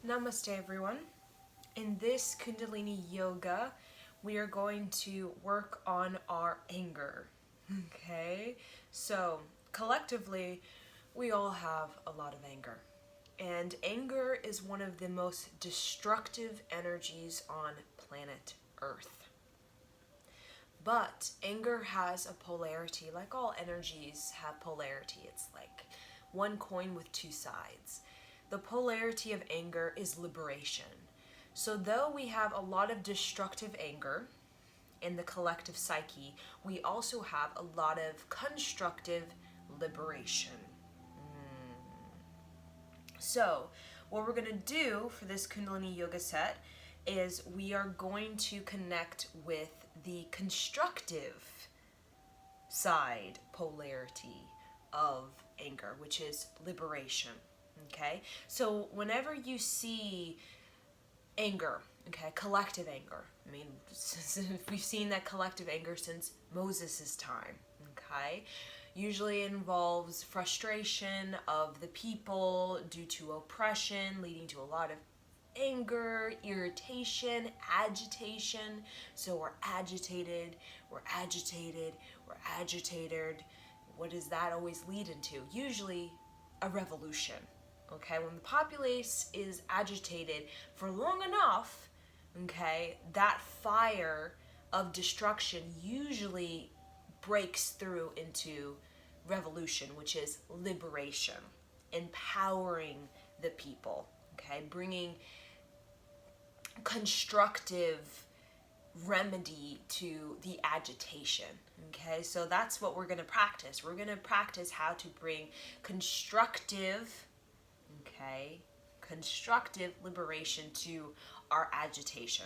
Namaste, everyone. In this Kundalini yoga, we are going to work on our anger. Okay? So, collectively, we all have a lot of anger. And anger is one of the most destructive energies on planet Earth. But anger has a polarity, like all energies have polarity. It's like one coin with two sides. The polarity of anger is liberation. So, though we have a lot of destructive anger in the collective psyche, we also have a lot of constructive liberation. So, what we're going to do for this Kundalini yoga set is we are going to connect with the constructive side polarity of anger, which is liberation. Okay? So, whenever you see anger, okay, collective anger, I mean, we've seen that collective anger since Moses' time, okay? Usually involves frustration of the people due to oppression, leading to a lot of anger, irritation, agitation. So we're agitated, we're agitated, we're agitated. What does that always lead into? Usually a revolution. Okay, when the populace is agitated for long enough, okay, that fire of destruction usually breaks through into revolution, which is liberation, empowering the people, okay, bringing constructive remedy to the agitation. Okay, so that's what we're going to practice. We're going to practice how to bring constructive, okay, constructive liberation to our agitation.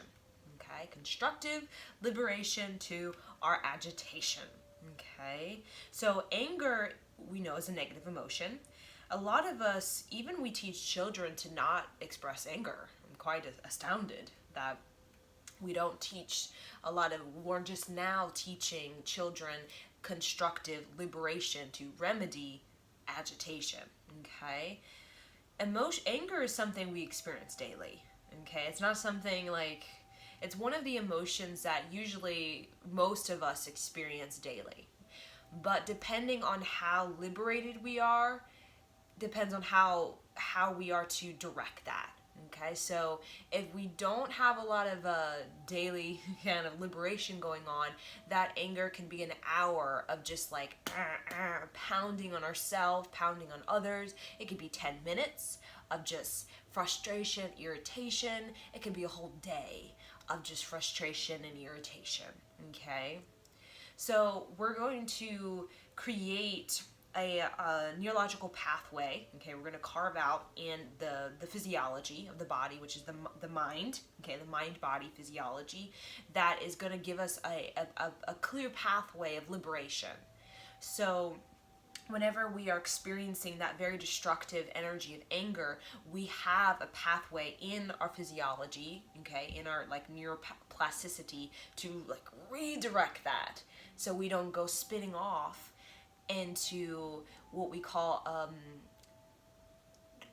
Okay, constructive liberation to our agitation. Okay, so anger, we know, is a negative emotion. A lot of us, even we teach children to not express anger. I'm quite astounded that we don't teach a lot of, we're just now teaching children constructive liberation to remedy agitation. Okay, anger is something we experience daily. Okay, it's not something like, it's one of the emotions that usually most of us experience daily, but depending on how liberated we are, depends on how we are to direct that. Okay, so if we don't have a lot of daily kind of liberation going on, that anger can be an hour of just like pounding on ourselves, pounding on others. It could be 10 minutes of just frustration, irritation. It can be a whole day of just frustration and irritation. Okay, so we're going to create a neurological pathway. Okay, we're going to carve out in the physiology of the body, which is the mind. Okay, the mind body physiology, that is going to give us a clear pathway of liberation. So whenever we are experiencing that very destructive energy of anger, we have a pathway in our physiology, okay, in our like neuroplasticity, to like redirect that, so we don't go spinning off into what we call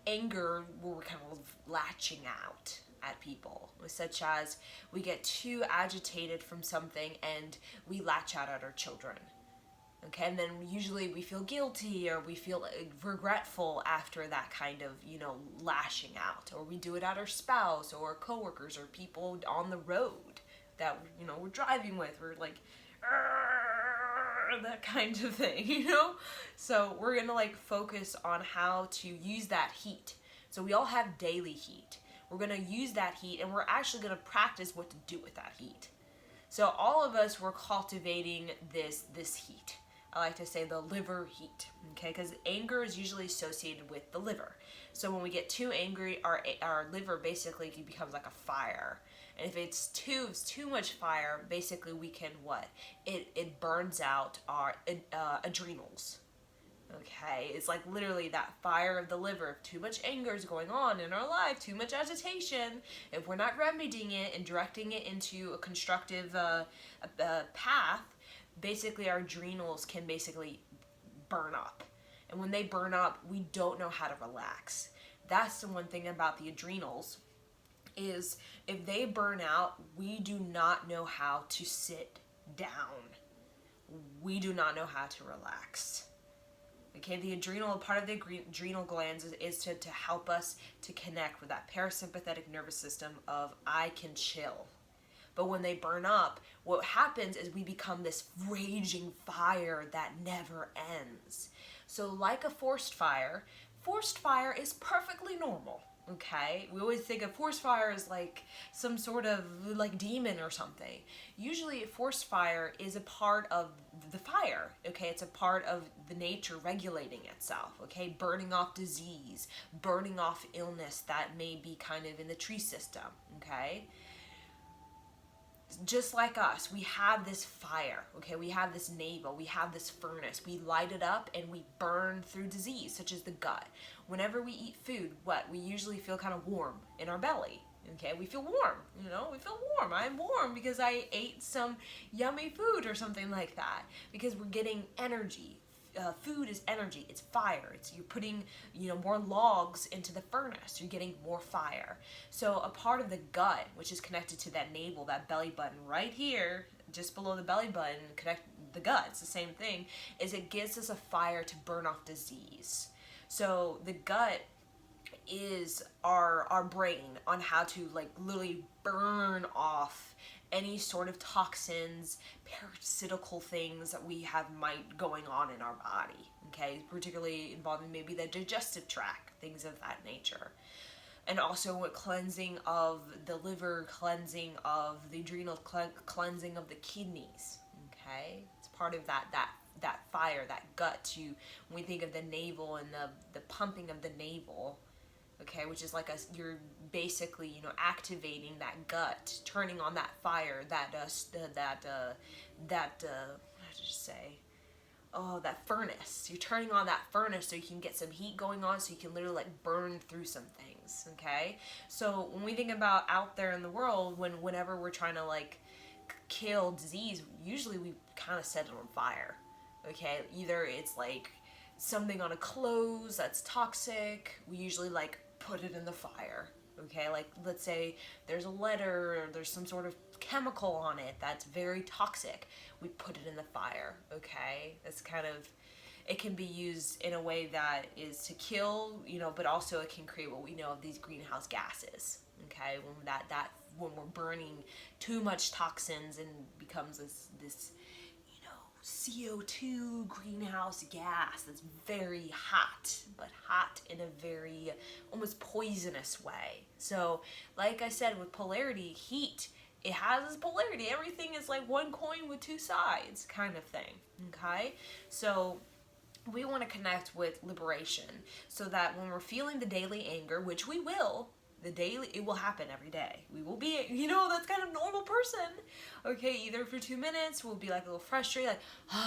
anger, where we're kind of latching out at people, such as we get too agitated from something and we latch out at our children. Okay, and then usually we feel guilty or we feel regretful after that kind of, lashing out, or we do it at our spouse or coworkers or people on the road that, we're driving with. We're like, that kind of thing. So we're gonna like focus on how to use that heat. So we all have daily heat. We're gonna use that heat, and we're actually gonna practice what to do with that heat. So all of us were cultivating this heat. I like to say the liver heat, okay? Because anger is usually associated with the liver. So when we get too angry, our liver basically becomes like a fire. And if it's too much fire, basically we can what? It burns out our adrenals. Okay, it's like literally that fire of the liver. If too much anger is going on in our life, too much agitation, if we're not remedying it and directing it into a constructive path, basically our adrenals can basically burn up. And when they burn up, we don't know how to relax. That's the one thing about the adrenals, is if they burn out, we do not know how to sit down. We do not know how to relax. Okay, the adrenal, part of the adrenal glands is to help us to connect with that parasympathetic nervous system of I can chill. But when they burn up, what happens is we become this raging fire that never ends. So like a forced fire is perfectly normal. Okay, we always think of forest fire as like some sort of like demon or something. Usually forest fire is a part of the fire. Okay, it's a part of the nature regulating itself. Okay, burning off disease, burning off illness that may be kind of in the tree system. Okay, just like us, we have this fire, okay? We have this navel, we have this furnace. We light it up and we burn through disease, such as the gut. Whenever we eat food, we usually feel kind of warm in our belly, okay? We feel warm, we feel warm. I'm warm because I ate some yummy food or something like that, because we're getting energy. Food is energy, it's fire. You're putting more logs into the furnace, you're getting more fire. So a part of the gut, which is connected to that navel, that belly button right here, just below the belly button, connect the gut, it's the same thing, is it gives us a fire to burn off disease. So the gut is our brain on how to like literally burn off any sort of toxins, parasitical things that we have might going on in our body, okay? Particularly involving maybe the digestive tract, things of that nature. And also with cleansing of the liver, cleansing of the adrenal, cleansing of the kidneys, okay? It's part of that fire, that gut to, when we think of the navel and the pumping of the navel, okay, which is like you're basically, activating that gut, turning on that fire, that furnace. You're turning on that furnace so you can get some heat going on, so you can literally like burn through some things, okay? So when we think about out there in the world, whenever we're trying to like kill disease, usually we kind of set it on fire, okay? Either it's like something on a clothes that's toxic, we usually like put it in the fire, okay? Like let's say there's a letter or there's some sort of chemical on it that's very toxic, we put it in the fire, okay? That's kind of, it can be used in a way that is to kill, but also it can create what we know of these greenhouse gases, okay? When we're burning too much toxins and becomes this CO2 greenhouse gas that's very hot, but hot in a very almost poisonous way. So like I said, with polarity, heat, it has its polarity. Everything is like one coin with two sides kind of thing, okay? So we want to connect with liberation so that when we're feeling the daily anger, which we will, it will happen every day. We will be, that's kind of normal person. Okay, either for 2 minutes, we'll be like a little frustrated, like,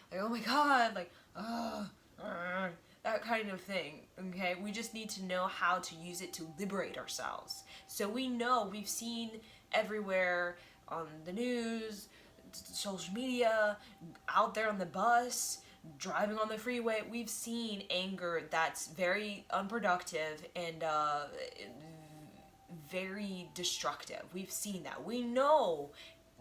like, oh my God, like, that kind of thing, okay? We just need to know how to use it to liberate ourselves. So we've seen everywhere on the news, social media, out there on the bus, driving on the freeway, we've seen anger that's very unproductive and very destructive. We've seen that. We know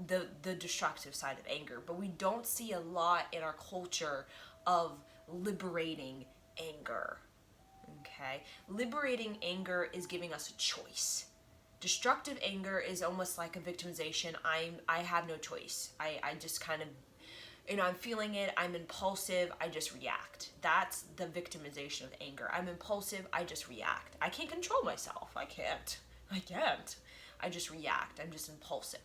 the destructive side of anger, but we don't see a lot in our culture of liberating anger. Okay? Liberating anger is giving us a choice. Destructive anger is almost like a victimization. I have no choice. I just kind of, I'm feeling it, I'm impulsive, I just react. That's the victimization of anger. I'm impulsive, I just react. I can't control myself. I can't. I just react. I'm just impulsive.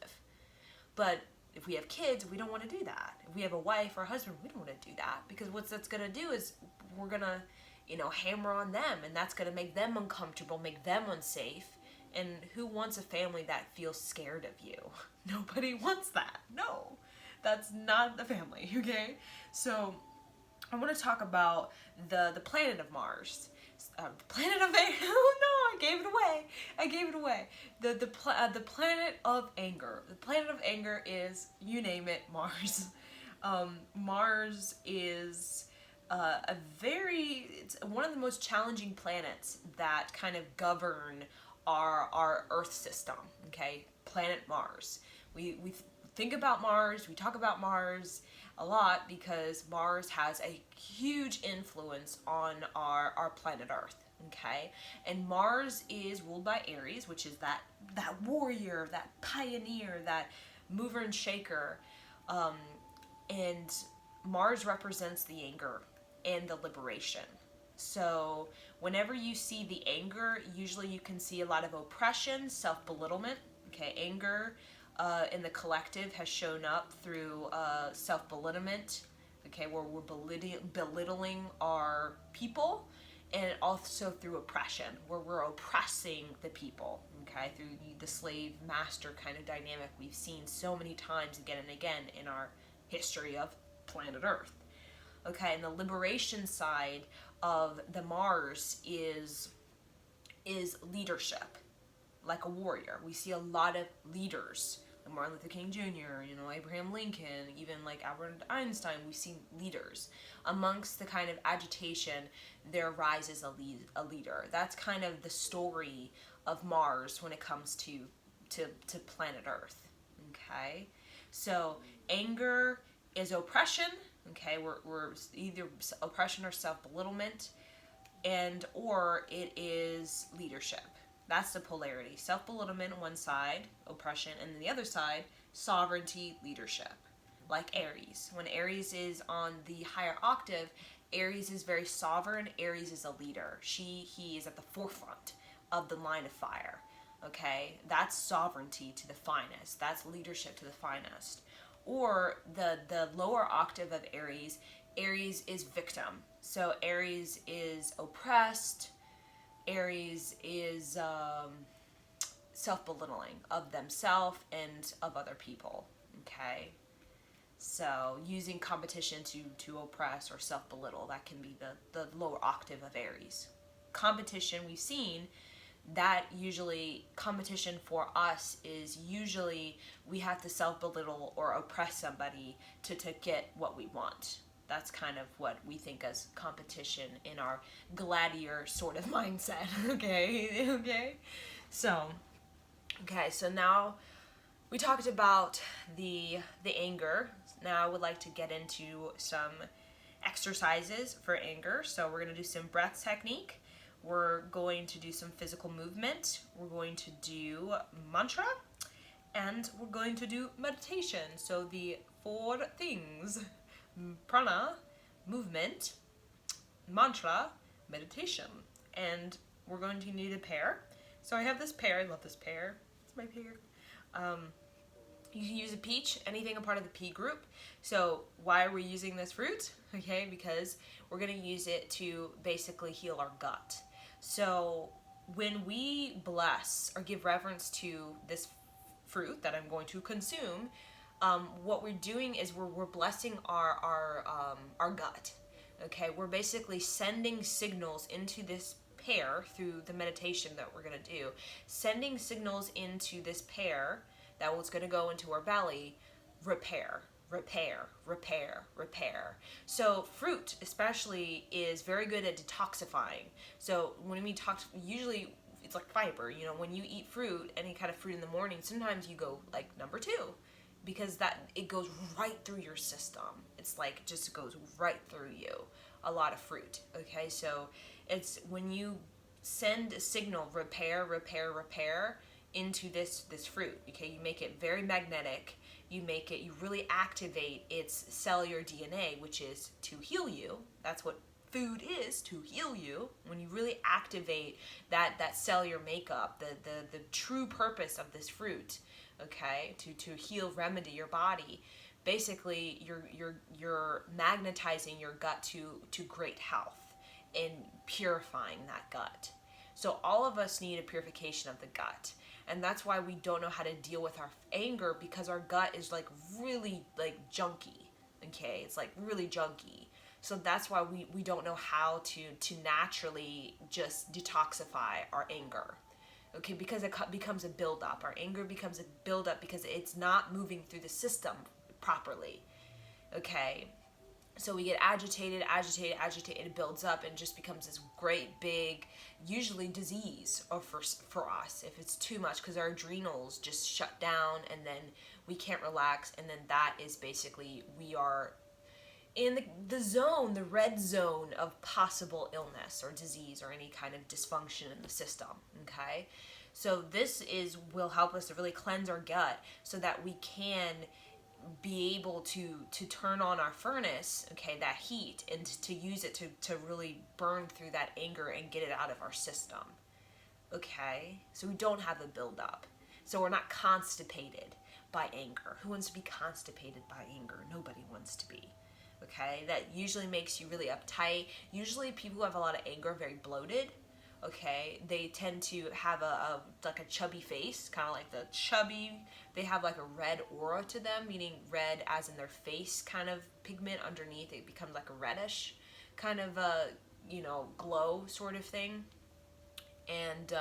But if we have kids, we don't want to do that. If we have a wife or a husband, we don't want to do that, because what that's going to do is we're going to, hammer on them, and that's going to make them uncomfortable, make them unsafe. And who wants a family that feels scared of you? Nobody wants that. No. That's not the family, okay? So I want to talk about the planet of Mars. Planet of anger. Oh no, I gave it away. The planet of anger. The planet of anger is, you name it, Mars. Mars is it's one of the most challenging planets that kind of govern our Earth system. Okay, planet Mars. We think about Mars. We talk about Mars a lot because Mars has a huge influence on our planet Earth. Okay, and Mars is ruled by Aries, which is that warrior, that pioneer, that mover and shaker, and Mars represents the anger and the liberation. So whenever you see the anger, usually you can see a lot of oppression, self-belittlement. Okay, anger in the collective has shown up through self-belittlement. Okay, where we're belittling our people, and also through oppression, where we're oppressing the people. Okay, through the slave master kind of dynamic we've seen so many times again and again in our history of planet Earth. Okay, and the liberation side of the Mars is leadership, like a warrior. We see a lot of leaders, like Martin Luther King Jr., Abraham Lincoln, even like Albert Einstein. We see leaders. Amongst the kind of agitation, there rises a leader. That's kind of the story of Mars when it comes to planet Earth. Okay, so anger is oppression. Okay, we're either oppression or self-belittlement, and or it is leadership. That's the polarity. Self-belittlement on one side, oppression, and then the other side, sovereignty, leadership. Like Aries. When Aries is on the higher octave, Aries is very sovereign. Aries is a leader. He is at the forefront of the line of fire. Okay, that's sovereignty to the finest. That's leadership to the finest. Or the lower octave of Aries, Aries is victim. So Aries is oppressed. Aries is self-belittling of themselves and of other people. Okay, so using competition to oppress or self-belittle, that can be the lower octave of Aries. Competition, we've seen that usually competition for us is usually we have to self-belittle or oppress somebody to get what we want. That's kind of what we think as competition in our gladiator sort of mindset. Okay. So now we talked about the anger. Now I would like to get into some exercises for anger. So we're going to do some breath technique. We're going to do some physical movement. We're going to do mantra, and we're going to do meditation. So the 4 things: prana, movement, mantra, meditation. And we're going to need a pair. So I have this pair. I love this pair. It's my pair. You can use a peach, anything a part of the pea group. So why are we using this fruit? Okay, because we're going to use it to basically heal our gut. So when we bless or give reverence to this fruit that I'm going to consume, what we're doing is we're blessing our gut. Okay, we're basically sending signals into this pair through the meditation that we're going to do, sending signals into this pair that was going to go into our belly: repair, repair, repair, repair. So fruit especially is very good at detoxifying. So when we talk, usually it's like fiber. When you eat fruit, any kind of fruit in the morning, sometimes you go like number 2, because it goes right through your system. It's like just goes right through you. A lot of fruit. Okay, so it's when you send a signal: repair, repair, repair, into this fruit. Okay, you make it very magnetic. You really activate its cellular DNA, which is to heal you. That's what food is, to heal you. When you really activate that cellular makeup, the true purpose of this fruit, okay, to heal, remedy your body. Basically, you're magnetizing your gut to great health and purifying that gut. So all of us need a purification of the gut. And that's why we don't know how to deal with our anger, because our gut is like really like junky. Okay, it's like really junky. So that's why we don't know how to naturally just detoxify our anger. Okay, because it becomes a buildup. Our anger becomes a buildup because it's not moving through the system properly. Okay, So we get agitated, agitated, agitated. It builds up and just becomes this great big, usually disease, or for us if it's too much, because our adrenals just shut down and then we can't relax, and then that is basically we are in the zone, the red zone of possible illness or disease or any kind of dysfunction in the system. Okay, so this is will help us to really cleanse our gut so that we can be able to turn on our furnace, okay, that heat, and to use it to really burn through that anger and get it out of our system. Okay, so we don't have a buildup, so we're not constipated by anger. Who wants to be constipated by anger? Nobody wants to be. Okay, that usually makes you really uptight. Usually people who have a lot of anger are very bloated. Okay, they tend to have a like a chubby face, kind of like the chubby. They have like a red aura to them, meaning red as in their face kind of pigment underneath. It becomes like a reddish kind of glow sort of thing. And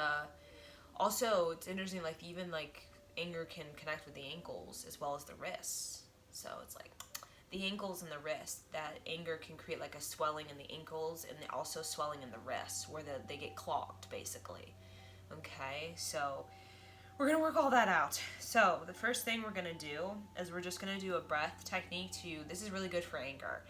also it's interesting, like even like anger can connect with the ankles as well as the wrists. So it's like the ankles and the wrists, that anger can create like a swelling in the ankles and also swelling in the wrists where they get clogged basically. Okay, so we're gonna work all that out. So the first thing we're gonna do is we're just gonna do a breath technique this is really good for anger.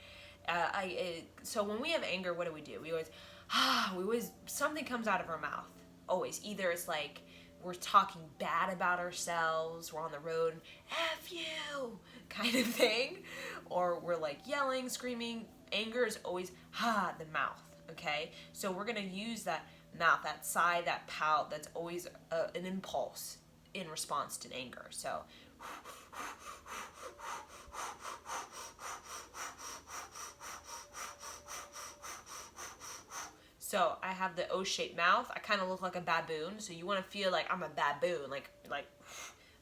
So when we have anger, what do? We always something comes out of our mouth. Always. Either it's like we're talking bad about ourselves, we're on the road, F you, kind of thing, or we're like yelling, screaming. Anger is always, the mouth, okay? So we're gonna use that mouth, that sigh, that pout, that's always an impulse in response to anger. So, So I have the O-shaped mouth. I kind of look like a baboon. So you want to feel like I'm a baboon, like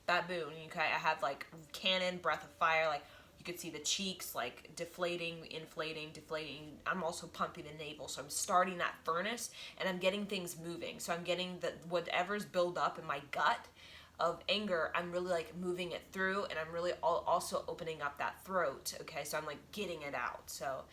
baboon. Okay, I have like cannon, breath of fire. Like you could see the cheeks like deflating, inflating, deflating. I'm also pumping the navel. So I'm starting that furnace and I'm getting things moving. So I'm getting whatever's built up in my gut of anger, I'm really like moving it through, and I'm really also opening up that throat. Okay, so I'm like getting it out. So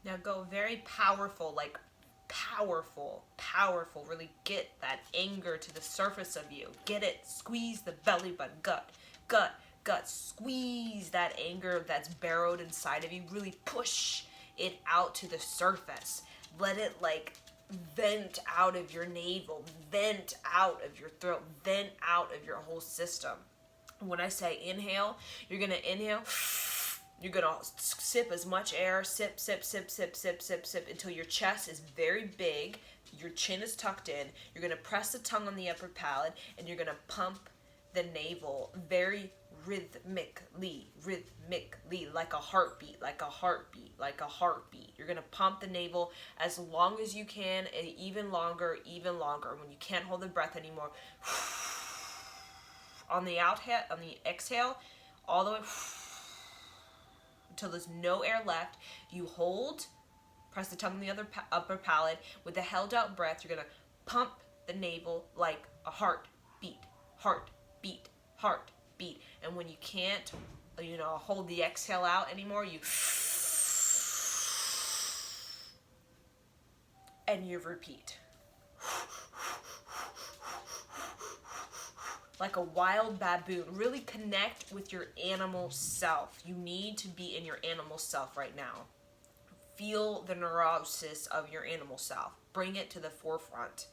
Now go very powerful, like powerful, powerful. Really get that anger to the surface of you. Get it. Squeeze the belly button. Gut, gut, gut. Squeeze that anger that's burrowed inside of you. Really push it out to the surface. Let it like vent out of your navel, vent out of your throat, vent out of your whole system. When I say inhale, you're going to inhale. You're going to sip as much air, sip, sip, sip, sip, sip, sip, sip, until your chest is very big, your chin is tucked in. You're going to press the tongue on the upper palate, and you're going to pump the navel very rhythmically, like a heartbeat, like a heartbeat, like a heartbeat. You're going to pump the navel as long as you can, and even longer, even longer. When you can't hold the breath anymore, on the exhale, all the way until there's no air left. You hold, press the tongue on the upper palate. With the held out breath, you're gonna pump the navel like a heartbeat, heartbeat, heartbeat. And when you can't, hold the exhale out anymore, you repeat. Like a wild baboon. Really connect with your animal self. You need to be in your animal self right now. Feel the neurosis of your animal self. Bring it to the forefront.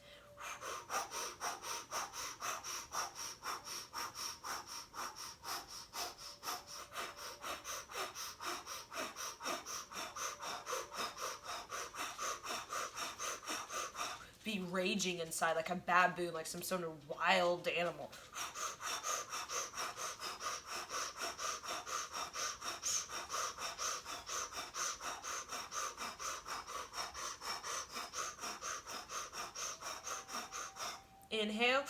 Be raging inside like a baboon, like some sort of wild animal. Inhale.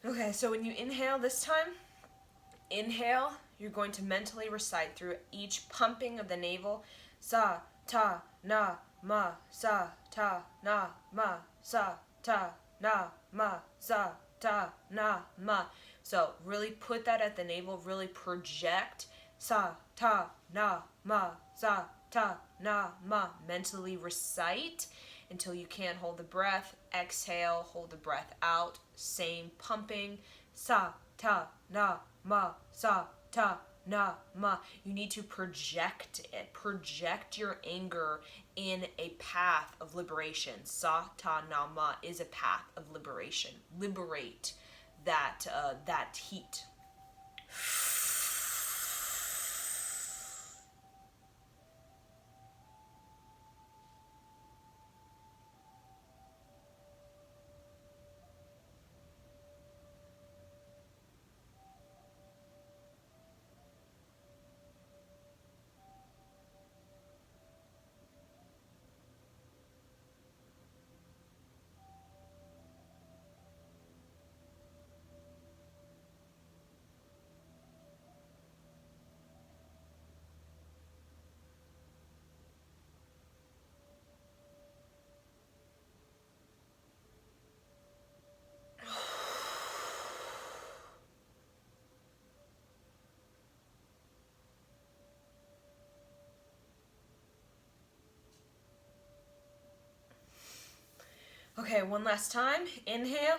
Okay, so when you inhale this time, inhale, you're going to mentally recite through each pumping of the navel, sa, ta, na, ma, sa, ta, na, ma, sa, ta, na, ma, sa, ta, na, ma. So really put that at the navel, really project sa, ta, na, ma, sa, ta, na, ma. Mentally recite until you can't hold the breath. Exhale, hold the breath out. Same pumping. Sa, ta, na, ma, sa, ta, na, ma. You need to project it. Project your anger in a path of liberation. Sa, ta, na, ma is a path of liberation. Liberate that heat. Okay, one last time. Inhale.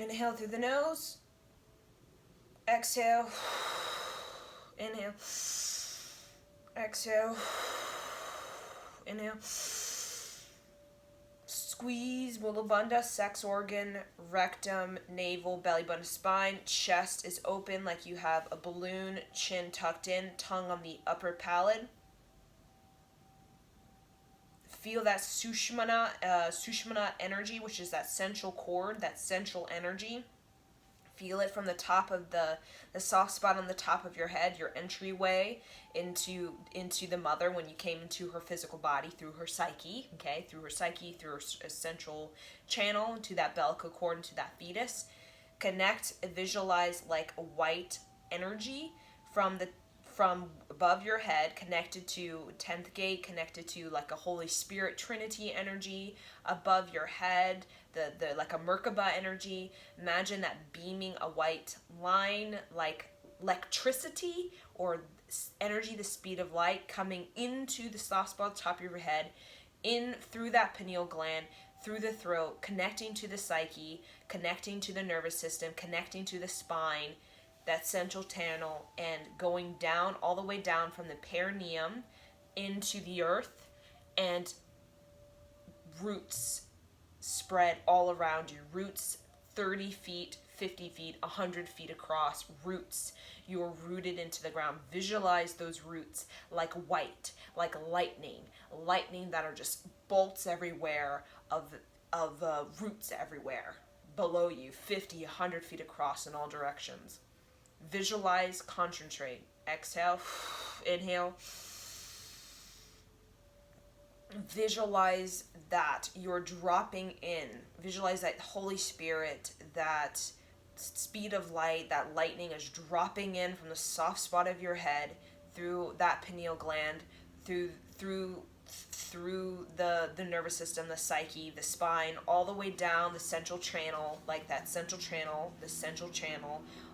Inhale through the nose. Exhale. Inhale. Exhale. Inhale. Squeeze Mula Bandha, sex organ, rectum, navel, belly button, spine. Chest is open like you have a balloon. Chin tucked in. Tongue on the upper palate. Feel that Sushmana energy, which is that central cord, that central energy. Feel it from the top of the soft spot on the top of your head, your entryway into the mother when you came into her physical body through her psyche, okay? Through her psyche, through her central channel, into that bellical cord, into that fetus. Connect, visualize like a white energy from above your head, connected to 10th gate, connected to like a Holy Spirit Trinity energy above your head, the like a Merkaba energy. Imagine that beaming a white line like electricity or energy, the speed of light, coming into the soft spot top of your head, in through that pineal gland, through the throat, connecting to the psyche, connecting to the nervous system, connecting to the spine, that central channel, and going down, all the way down from the perineum into the earth, and roots spread all around you. Roots 30 feet, 50 feet, 100 feet across. Roots. You are rooted into the ground. Visualize those roots like white, like lightning. Lightning that are just bolts everywhere of roots everywhere. Below you, 50, 100 feet across in all directions. Visualize, concentrate. Exhale, inhale. Visualize that you're dropping in. Visualize that Holy Spirit, that speed of light, that lightning is dropping in from the soft spot of your head through that pineal gland, through the nervous system, the psyche, the spine, all the way down the central channel, like that central channel,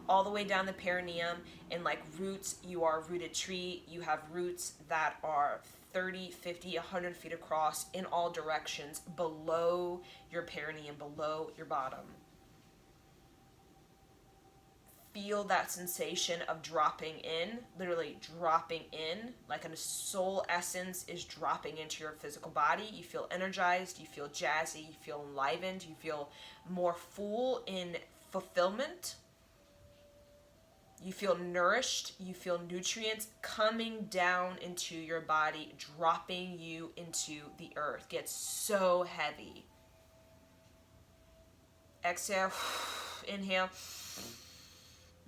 all the way down the perineum, and like roots. You are a rooted tree. You have roots that are 30, 50, 100 feet across in all directions below your perineum, below your bottom. Feel that sensation of dropping in, literally dropping in, like a soul essence is dropping into your physical body. You feel energized, you feel jazzy, you feel enlivened, you feel more full in fulfillment. You feel nourished, you feel nutrients coming down into your body, dropping you into the earth. Gets so heavy. Exhale, inhale.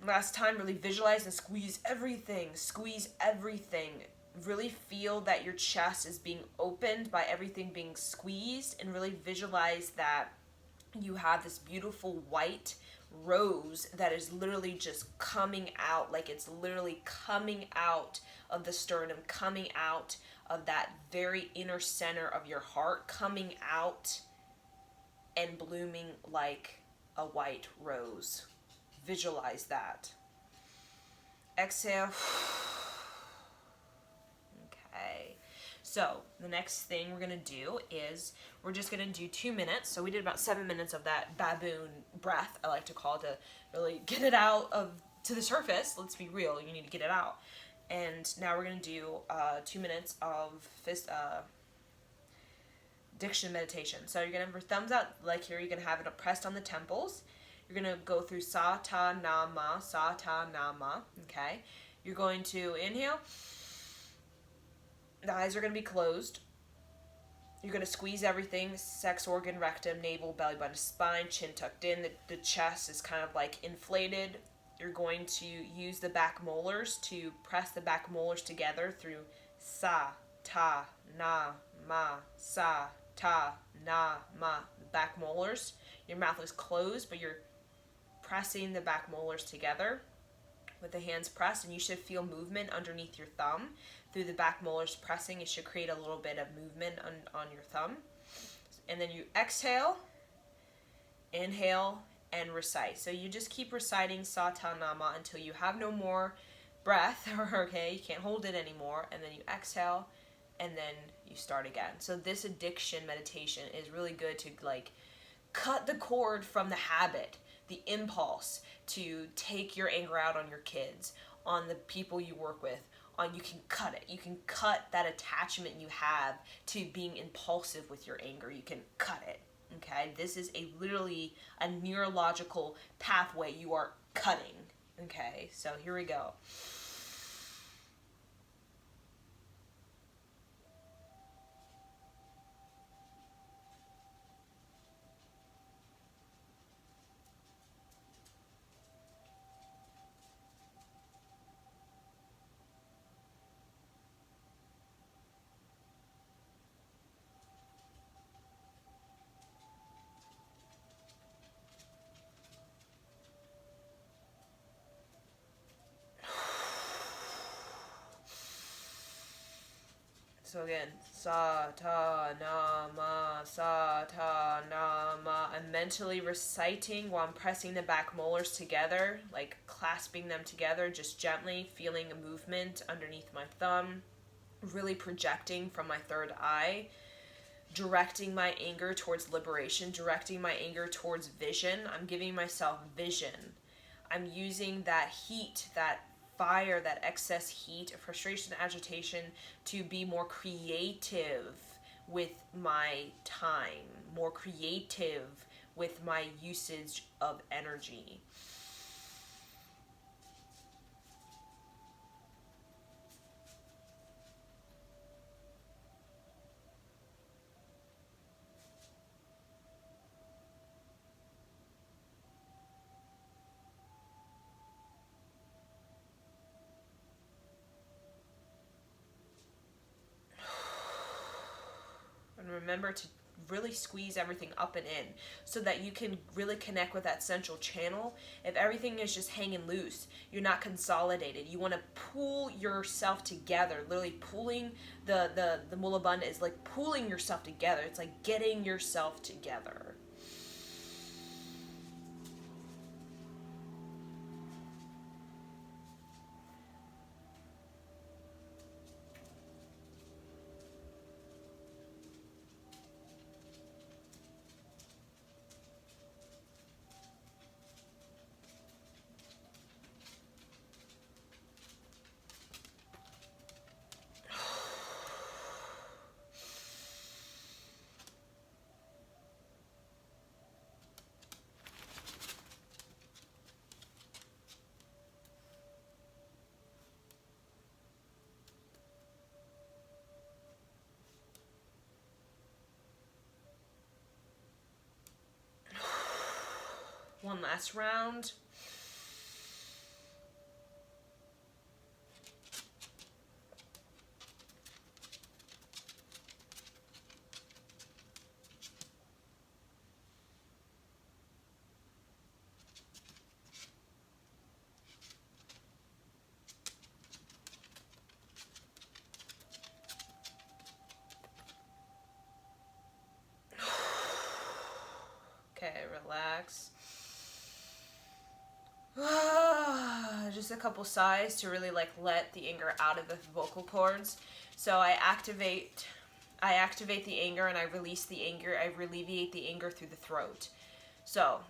Last time, really visualize and squeeze everything. Squeeze everything. Really feel that your chest is being opened by everything being squeezed, and really visualize that you have this beautiful white rose that is literally just coming out, like it's literally coming out of the sternum, coming out of that very inner center of your heart, coming out and blooming like a white rose. Visualize that. Exhale. Okay. So the next thing we're going to do is we're just going to do 2 minutes. So we did about 7 minutes of that baboon breath, I like to call it, to really get it out to the surface. Let's be real. You need to get it out. And now we're going to do 2 minutes of diction meditation. So you're going to have your thumbs out like here. You're going to have it pressed on the temples. You're going to go through sa, ta, na, ma, sa, ta, na, ma, okay? You're going to inhale. The eyes are going to be closed. You're going to squeeze everything, sex organ, rectum, navel, belly button, spine, chin tucked in. The chest is kind of like inflated. You're going to use the back molars to press the back molars together through sa, ta, na, ma, sa, ta, na, ma. The back molars. Your mouth is closed, but you're pressing the back molars together with the hands pressed, and you should feel movement underneath your thumb through the back molars pressing. It should create a little bit of movement on your thumb. And then you exhale, inhale, and recite. So you just keep reciting sa ta na ma until you have no more breath, okay, you can't hold it anymore, and then you exhale, and then you start again. So this addiction meditation is really good to like cut the cord from the habit, the impulse to take your anger out on your kids, on the people you work with, on, you can cut it. You can cut that attachment you have to being impulsive with your anger. You can cut it. Okay, this is literally a neurological pathway you are cutting. Okay, so here we go. So again, sa ta na ma, sa ta na ma. I'm mentally reciting while I'm pressing the back molars together, like clasping them together, just gently feeling a movement underneath my thumb, really projecting from my third eye, directing my anger towards liberation, directing my anger towards vision. I'm giving myself vision. I'm using that heat, that fire, that excess heat, frustration, agitation, to be more creative with my time, more creative with my usage of energy. And remember to really squeeze everything up and in so that you can really connect with that central channel. If everything is just hanging loose, you're not consolidated. You want to pull yourself together. Literally pulling the mula bandha is like pulling yourself together. It's like getting yourself together. One last round. Okay, relax. Just a couple sighs to really like let the anger out of the vocal cords. So I activate the anger and I release the anger. I alleviate the anger through the throat. So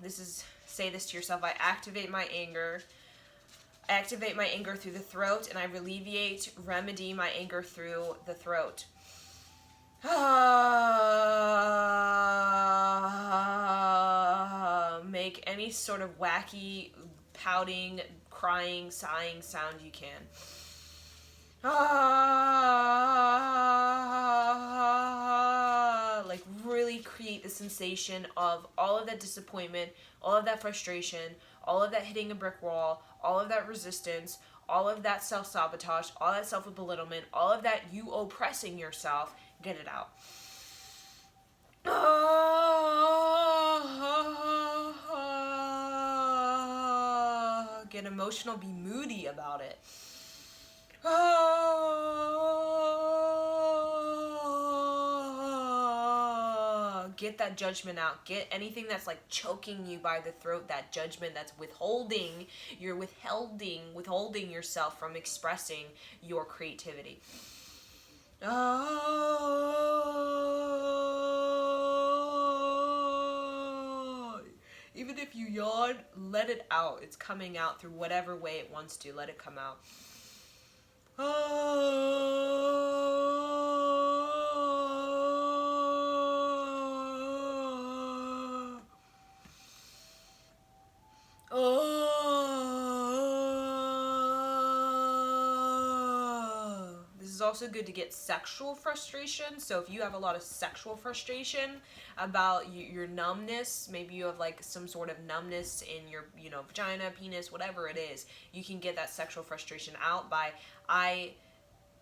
say this to yourself. I activate my anger through the throat, and I remedy my anger through the throat. Make any sort of wacky, pouting, crying, sighing sound you can. Like really create the sensation of all of that disappointment, all of that frustration, all of that hitting a brick wall, all of that resistance, all of that self-sabotage, all that self-belittlement, all of that you oppressing yourself. Get it out. Get emotional, be moody about it. Get that judgment out. Get anything that's like choking you by the throat, that judgment that's withholding. You're withholding yourself from expressing your creativity. Even if you yawn, let it out. It's coming out through whatever way it wants to. Let it come out. This is also good to get sexual frustration. So if you have a lot of sexual frustration about your numbness, maybe you have like some sort of numbness in your, vagina, penis, whatever it is, you can get that sexual frustration out by I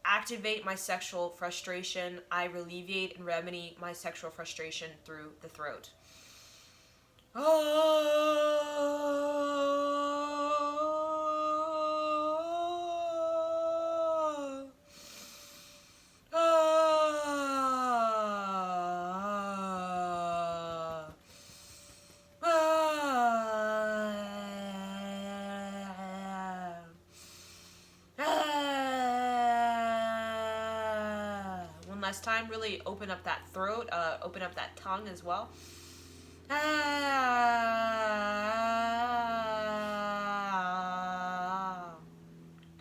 activate my sexual frustration, I alleviate and remedy my sexual frustration through the throat. One last time, really open up that throat, open up that tongue as well.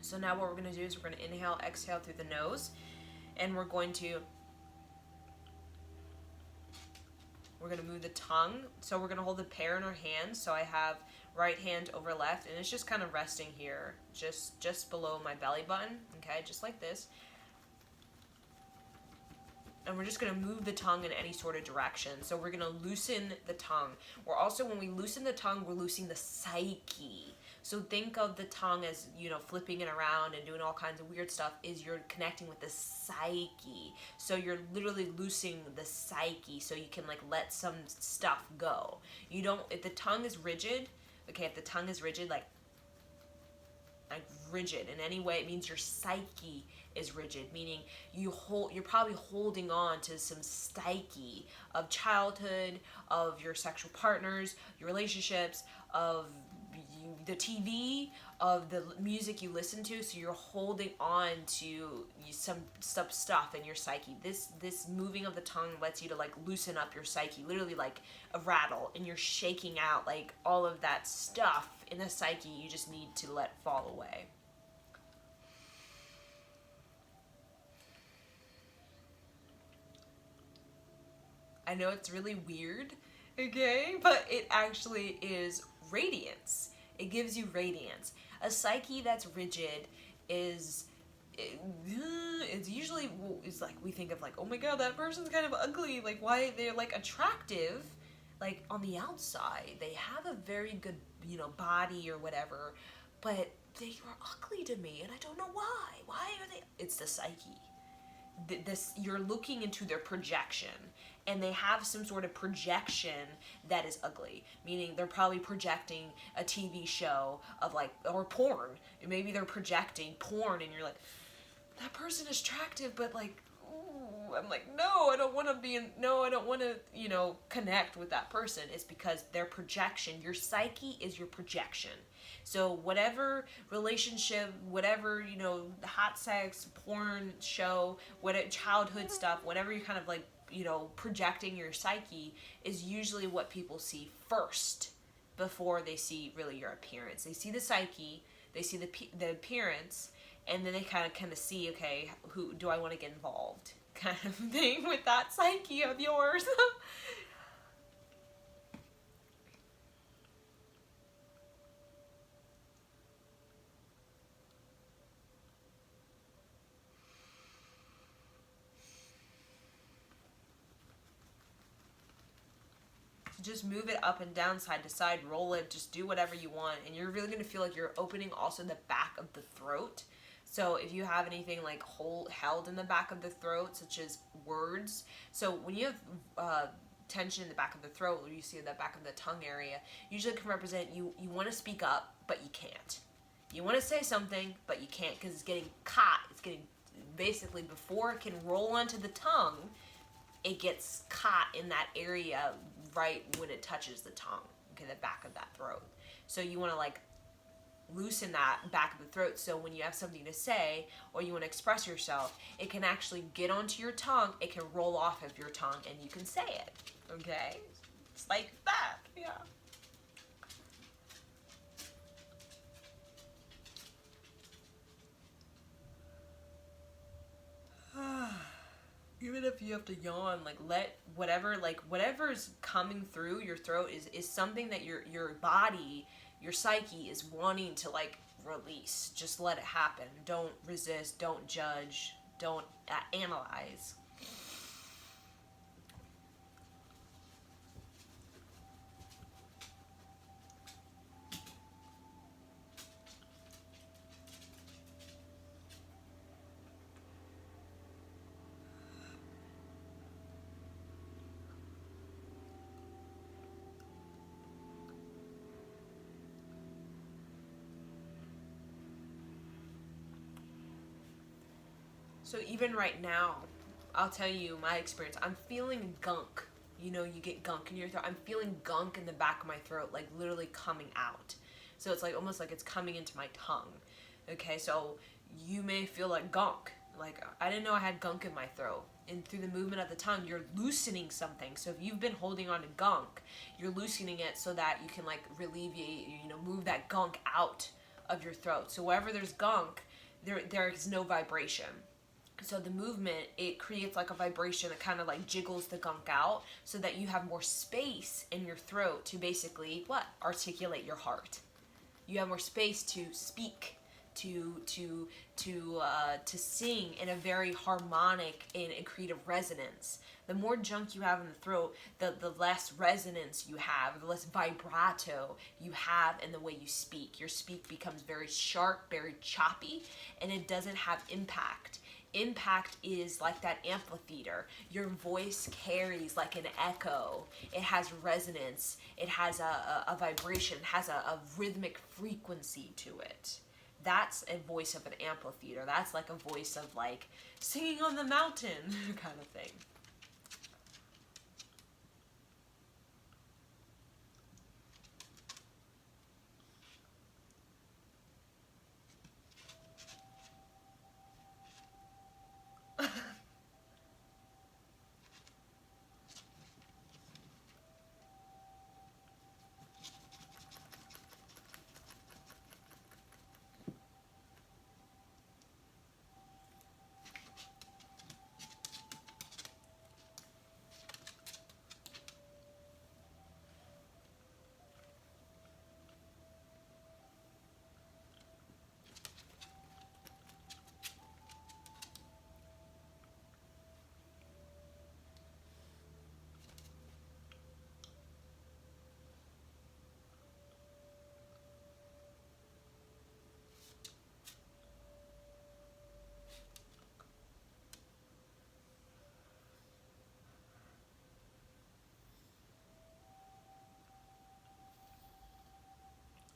So now what we're going to do is we're going to inhale, exhale through the nose, and we're going to move the tongue. So we're going to hold the pear in our hands. So I have right hand over left, and it's just kind of resting here, just below my belly button, okay, just like this. And we're just going to move the tongue in any sort of direction. So we're going to loosen the tongue. We're also, when we loosen the tongue, we're loosening the psyche. So think of the tongue as, flipping it around and doing all kinds of weird stuff, is you're connecting with the psyche. So you're literally loosening the psyche so you can like let some stuff go. If the tongue is rigid, like rigid in any way, it means your psyche is rigid, meaning you're probably holding on to some psyche of childhood, of your sexual partners, your relationships, of the TV, of the music you listen to. So you're holding on to some stuff in your psyche. This moving of the tongue lets you to like loosen up your psyche, literally like a rattle, and you're shaking out like all of that stuff in the psyche you just need to let fall away. I know it's really weird, okay? But it actually is radiance. It gives you radiance. A psyche that's rigid it's usually, it's like we think of like, oh my god, that person's kind of ugly. Like, why they're like attractive, like on the outside. They have a very good, body or whatever, but they are ugly to me, and I don't know why. Why are they? It's the psyche. You're looking into their projection, and they have some sort of projection that is ugly, meaning they're probably projecting a TV show of like, or porn. Maybe they're projecting porn, and you're like, that person is attractive, but like, ooh, I'm like, no, I don't want to connect with that person. It's because their projection, your psyche is your projection. So whatever relationship, whatever, hot sex, porn show, whatever childhood stuff, whatever you kind of like, projecting your psyche is usually what people see first before they see really your appearance. They see the psyche, they see the appearance, and then they kind of see, okay, who do I want to get involved, kind of thing, with that psyche of yours. Just move it up and down, side to side, roll it, just do whatever you want, and you're really going to feel like you're opening also the back of the throat. So if you have anything like held in the back of the throat, such as words, so when you have tension in the back of the throat, or you see the back of the tongue area, usually can represent you want to speak up, but you can't. You want to say something, but you can't because it's getting caught. It's getting, basically, before it can roll onto the tongue, it gets caught in that area right when it touches the tongue, okay, the back of that throat. So you want to like loosen that back of the throat, so when you have something to say or you want to express yourself, it can actually get onto your tongue, it can roll off of your tongue, and you can say it, okay? It's like that, yeah. if you have to yawn, like let whatever's coming through your throat is something that your body, your psyche is wanting to like release. Just let it happen. Don't resist, don't judge, don't analyze. So even right now, I'll tell you my experience. I'm feeling gunk. You know, you get gunk in your throat. I'm feeling gunk in the back of my throat, like literally coming out. So it's like almost like it's coming into my tongue. Okay, so you may feel like gunk. Like, I didn't know I had gunk in my throat. And through the movement of the tongue, you're loosening something. So if you've been holding on to gunk, you're loosening it so that you can like alleviate, move that gunk out of your throat. So wherever there's gunk, there is no vibration. So the movement, it creates like a vibration that kind of like jiggles the gunk out so that you have more space in your throat to basically what? Articulate your heart. You have more space to speak, to sing in a very harmonic and creative resonance. The more junk you have in the throat, the less resonance you have, the less vibrato you have in the way you speak. Your speak becomes very sharp, very choppy, and it doesn't have impact. Impact is like that amphitheater. Your voice carries like an echo. It has resonance. It has a vibration. It has a rhythmic frequency to it. That's a voice of an amphitheater. That's like a voice of like singing on the mountain kind of thing.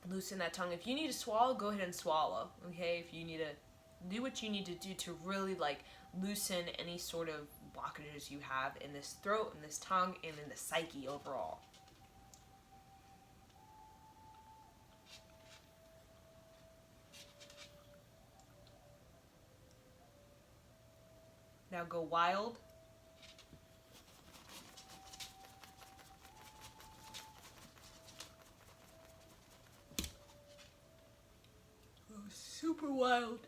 Loosen that tongue. If you need to swallow, go ahead and swallow. Okay, if you need to do what you need to do to really like loosen any sort of blockages you have in this throat, in this tongue, and in the psyche overall. Now go wild. Go super wild.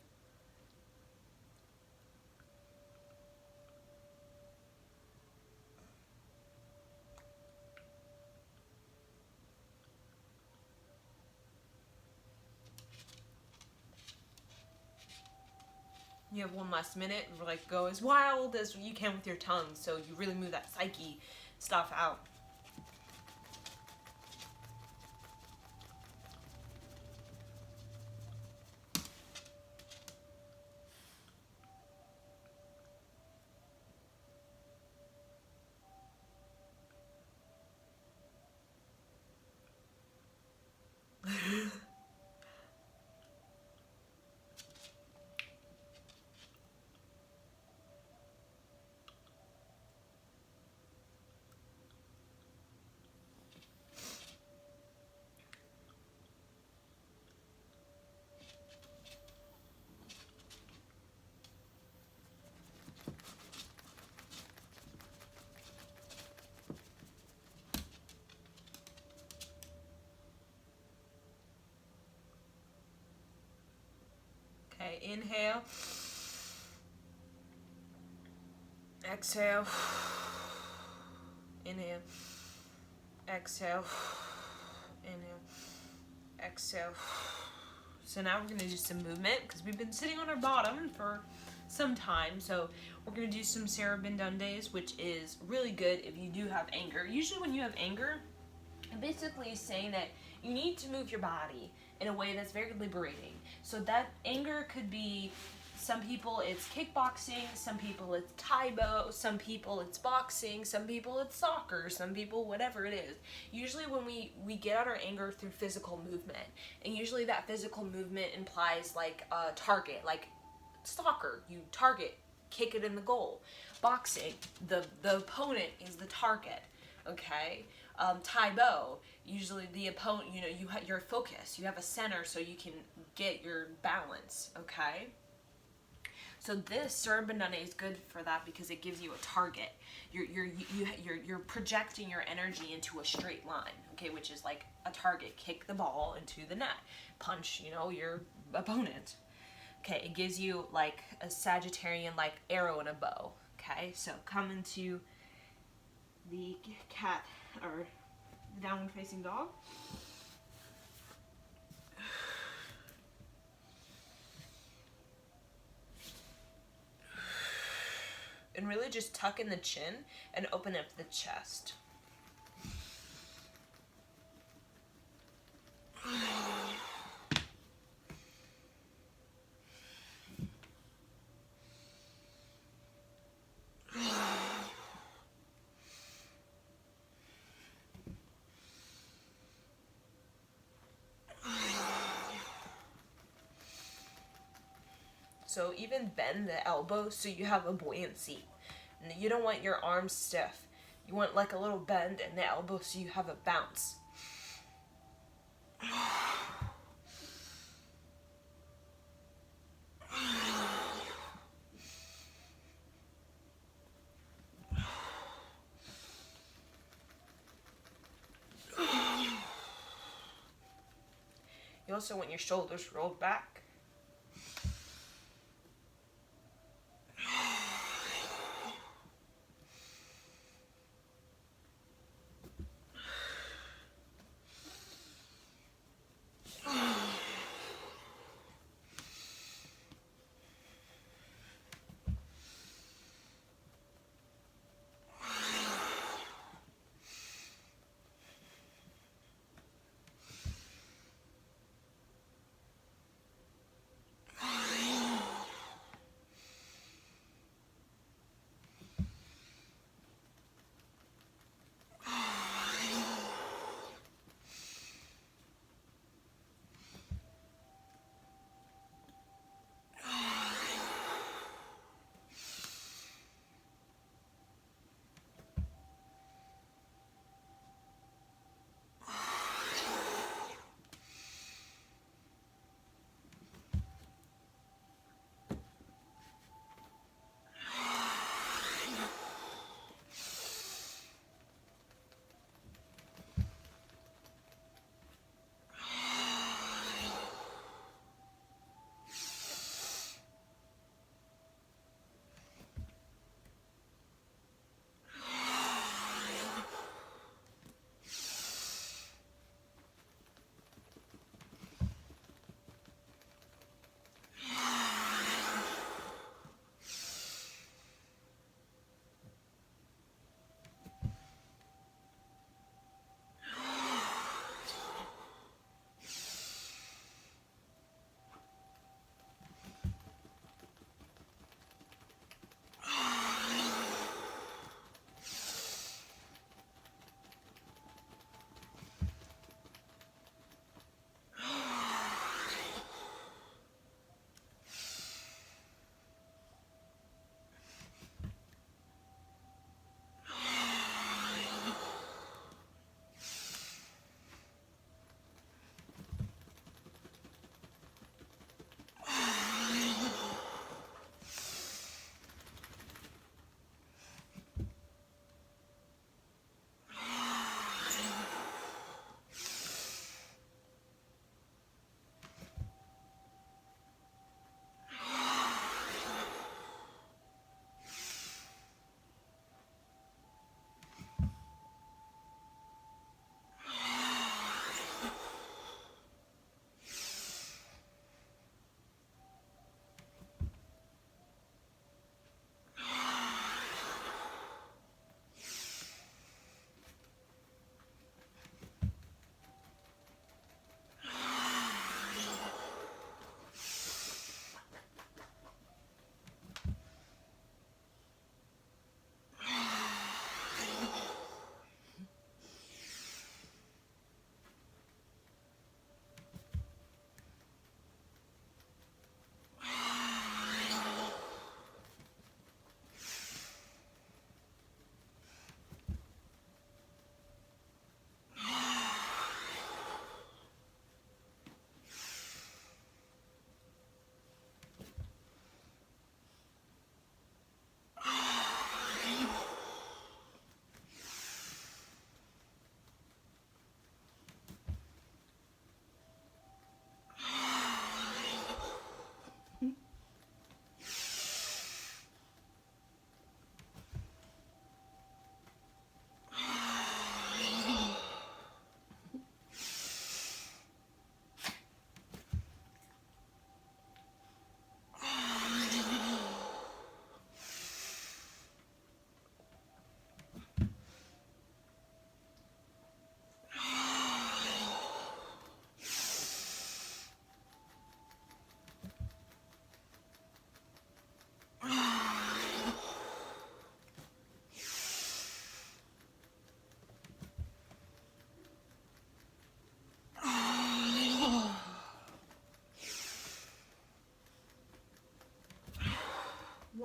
You have one last minute. Like, go as wild as you can with your tongue, so you really move that psyche stuff out. Okay, inhale. Exhale. Inhale. Exhale. Inhale. Exhale. So now we're going to do some movement because we've been sitting on our bottom for some time. So we're going to do some Sarabandundes, which is really good if you do have anger. Usually when you have anger, it basically is saying that you need to move your body in a way that's very liberating. So that anger could be, some people it's kickboxing, some people it's Taibo, some people it's boxing, some people it's soccer, some people whatever it is. Usually when we get out our anger through physical movement, and usually that physical movement implies like a target, like soccer, you target, kick it in the goal. Boxing, the opponent is the target, okay? Taibo, usually the opponent, you have your focus, you have a center so you can get your balance, okay? So this Sarabandana is good for that because it gives you a target. You're projecting your energy into a straight line, okay, which is like a target. Kick the ball into the net, punch, your opponent. Okay, it gives you like a Sagittarian like arrow and a bow. Okay, so come into the cat or the downward facing dog. And really just tuck in the chin and open up the chest. So even bend the elbow so you have a buoyancy. And you don't want your arms stiff. You want like a little bend in the elbow so you have a bounce. You also want your shoulders rolled back.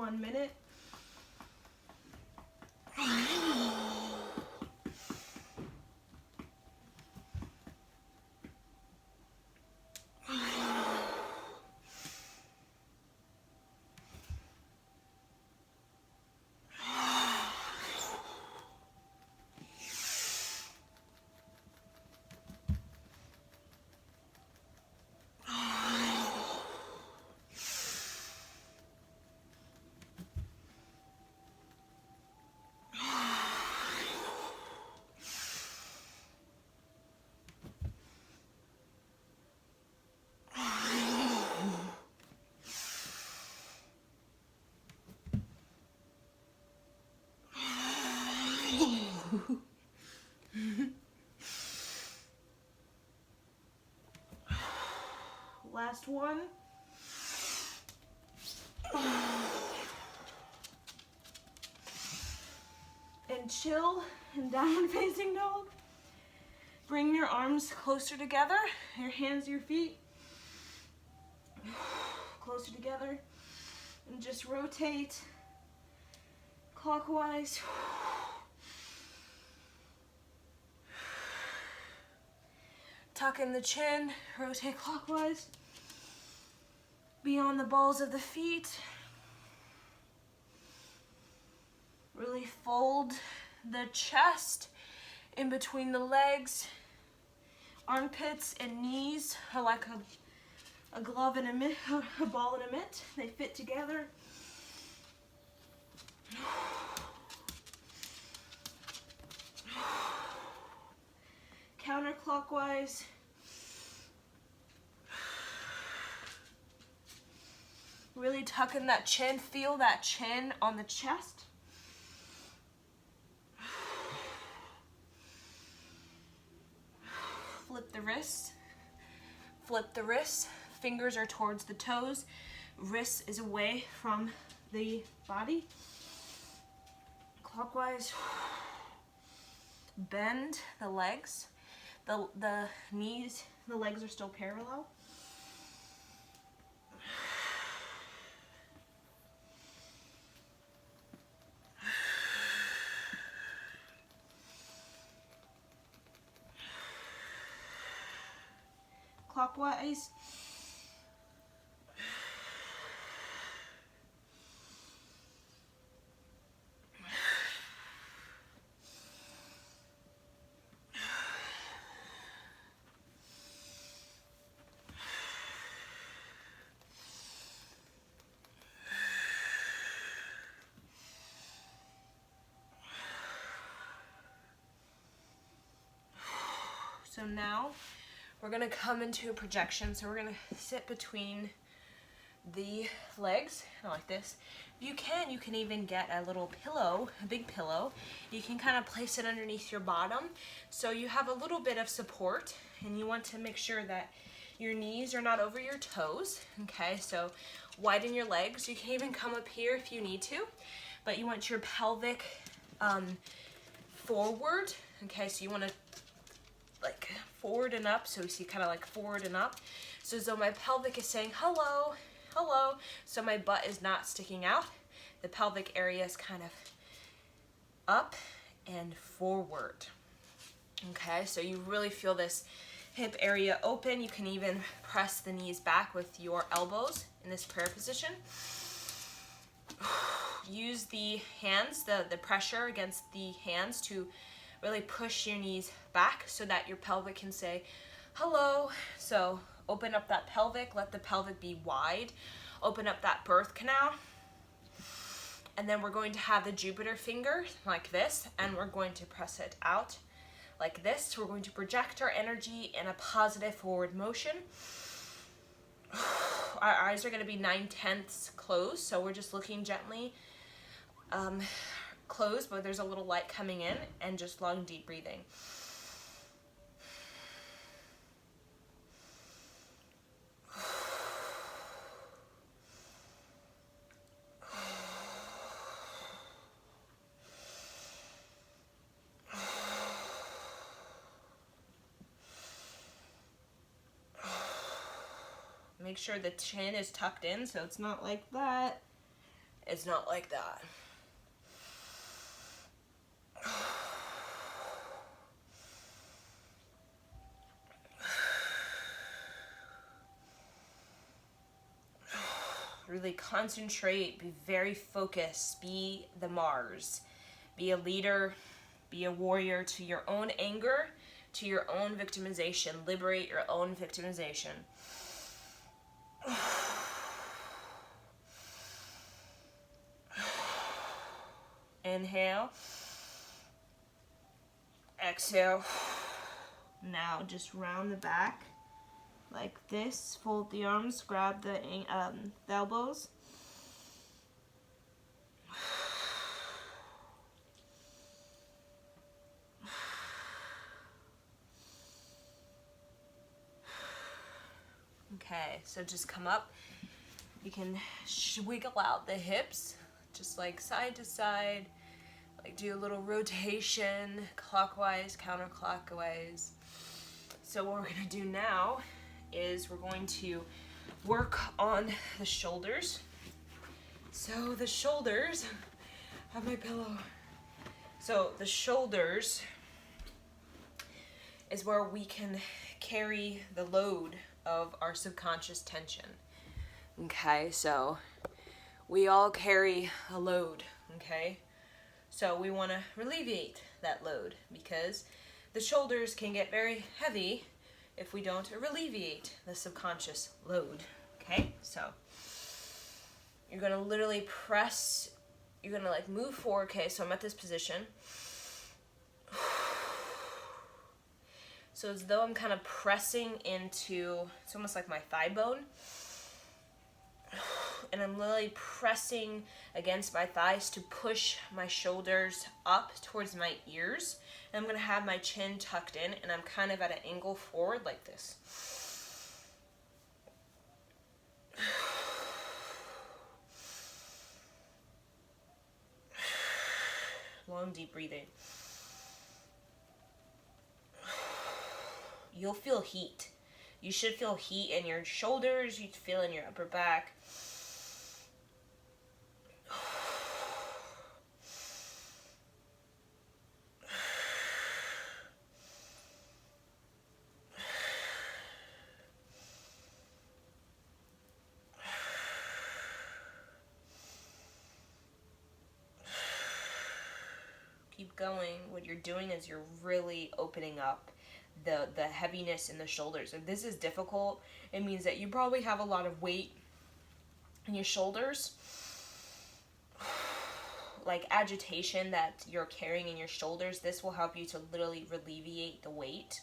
1 minute. Last one. And chill in downward facing dog. Bring your arms closer together, your hands, your feet closer together, and just rotate clockwise. Tuck in the chin, rotate clockwise. Beyond the balls of the feet. Really fold the chest in between the legs. Armpits and knees are like a glove and a mitt, a ball and a mitt. They fit together. Counterclockwise. Really tuck in that chin. Feel that chin on the chest. Flip the wrists. Flip the wrists. Fingers are towards the toes. Wrist is away from the body. Clockwise. Bend the legs. The knees, the legs are still parallel. Clockwise. So now we're gonna come into a projection. So we're gonna sit between the legs, like this. If you can even get a little pillow, a big pillow. You can kind of place it underneath your bottom. So you have a little bit of support, and you want to make sure that your knees are not over your toes, okay? So widen your legs. You can even come up here if you need to, but you want your pelvic forward, okay? So you want to like forward and up, so we see kind of like forward and up. So as though my pelvic is saying hello, hello, so my butt is not sticking out. The pelvic area is kind of up and forward. Okay, so you really feel this hip area open. You can even press the knees back with your elbows in this prayer position. Use the hands, the pressure against the hands to really push your knees back so that your pelvic can say hello. So open up that pelvic, let the pelvic be wide. Open up that birth canal. And then we're going to have the Jupiter finger like this, and we're going to press it out like this. So we're going to project our energy in a positive forward motion. Our eyes are going to be 9/10 closed, so we're just looking gently closed, but there's a little light coming in, and just long, deep breathing. Make sure the chin is tucked in, so it's not like that. It's not like that. Really concentrate, be very focused, be the Mars, be a leader, be a warrior to your own anger, to your own victimization, liberate your own victimization. Inhale, exhale. Now just round the back like this, fold the arms, grab the elbows. Okay, so just come up. You can wiggle out the hips, just like side to side, like do a little rotation, clockwise, counterclockwise. So what we're gonna do now is we're going to work on the shoulders. So the shoulders, I have my pillow. So the shoulders is where we can carry the load of our subconscious tension. Okay, so we all carry a load, okay? So we want to alleviate that load because the shoulders can get very heavy if we don't alleviate the subconscious load, okay? So you're going to literally press, you're going to like move forward, okay? So I'm at this position. So as though I'm kind of pressing into, it's almost like my thigh bone. And I'm literally pressing against my thighs to push my shoulders up towards my ears. And I'm going to have my chin tucked in, and I'm kind of at an angle forward like this. Long, deep breathing. You'll feel heat. You should feel heat in your shoulders. You feel in your upper back. Keep going. What you're doing is you're really opening up the heaviness in the shoulders. If this is difficult, it means that you probably have a lot of weight in your shoulders, like agitation that you're carrying in your shoulders. This will help you to literally alleviate the weight.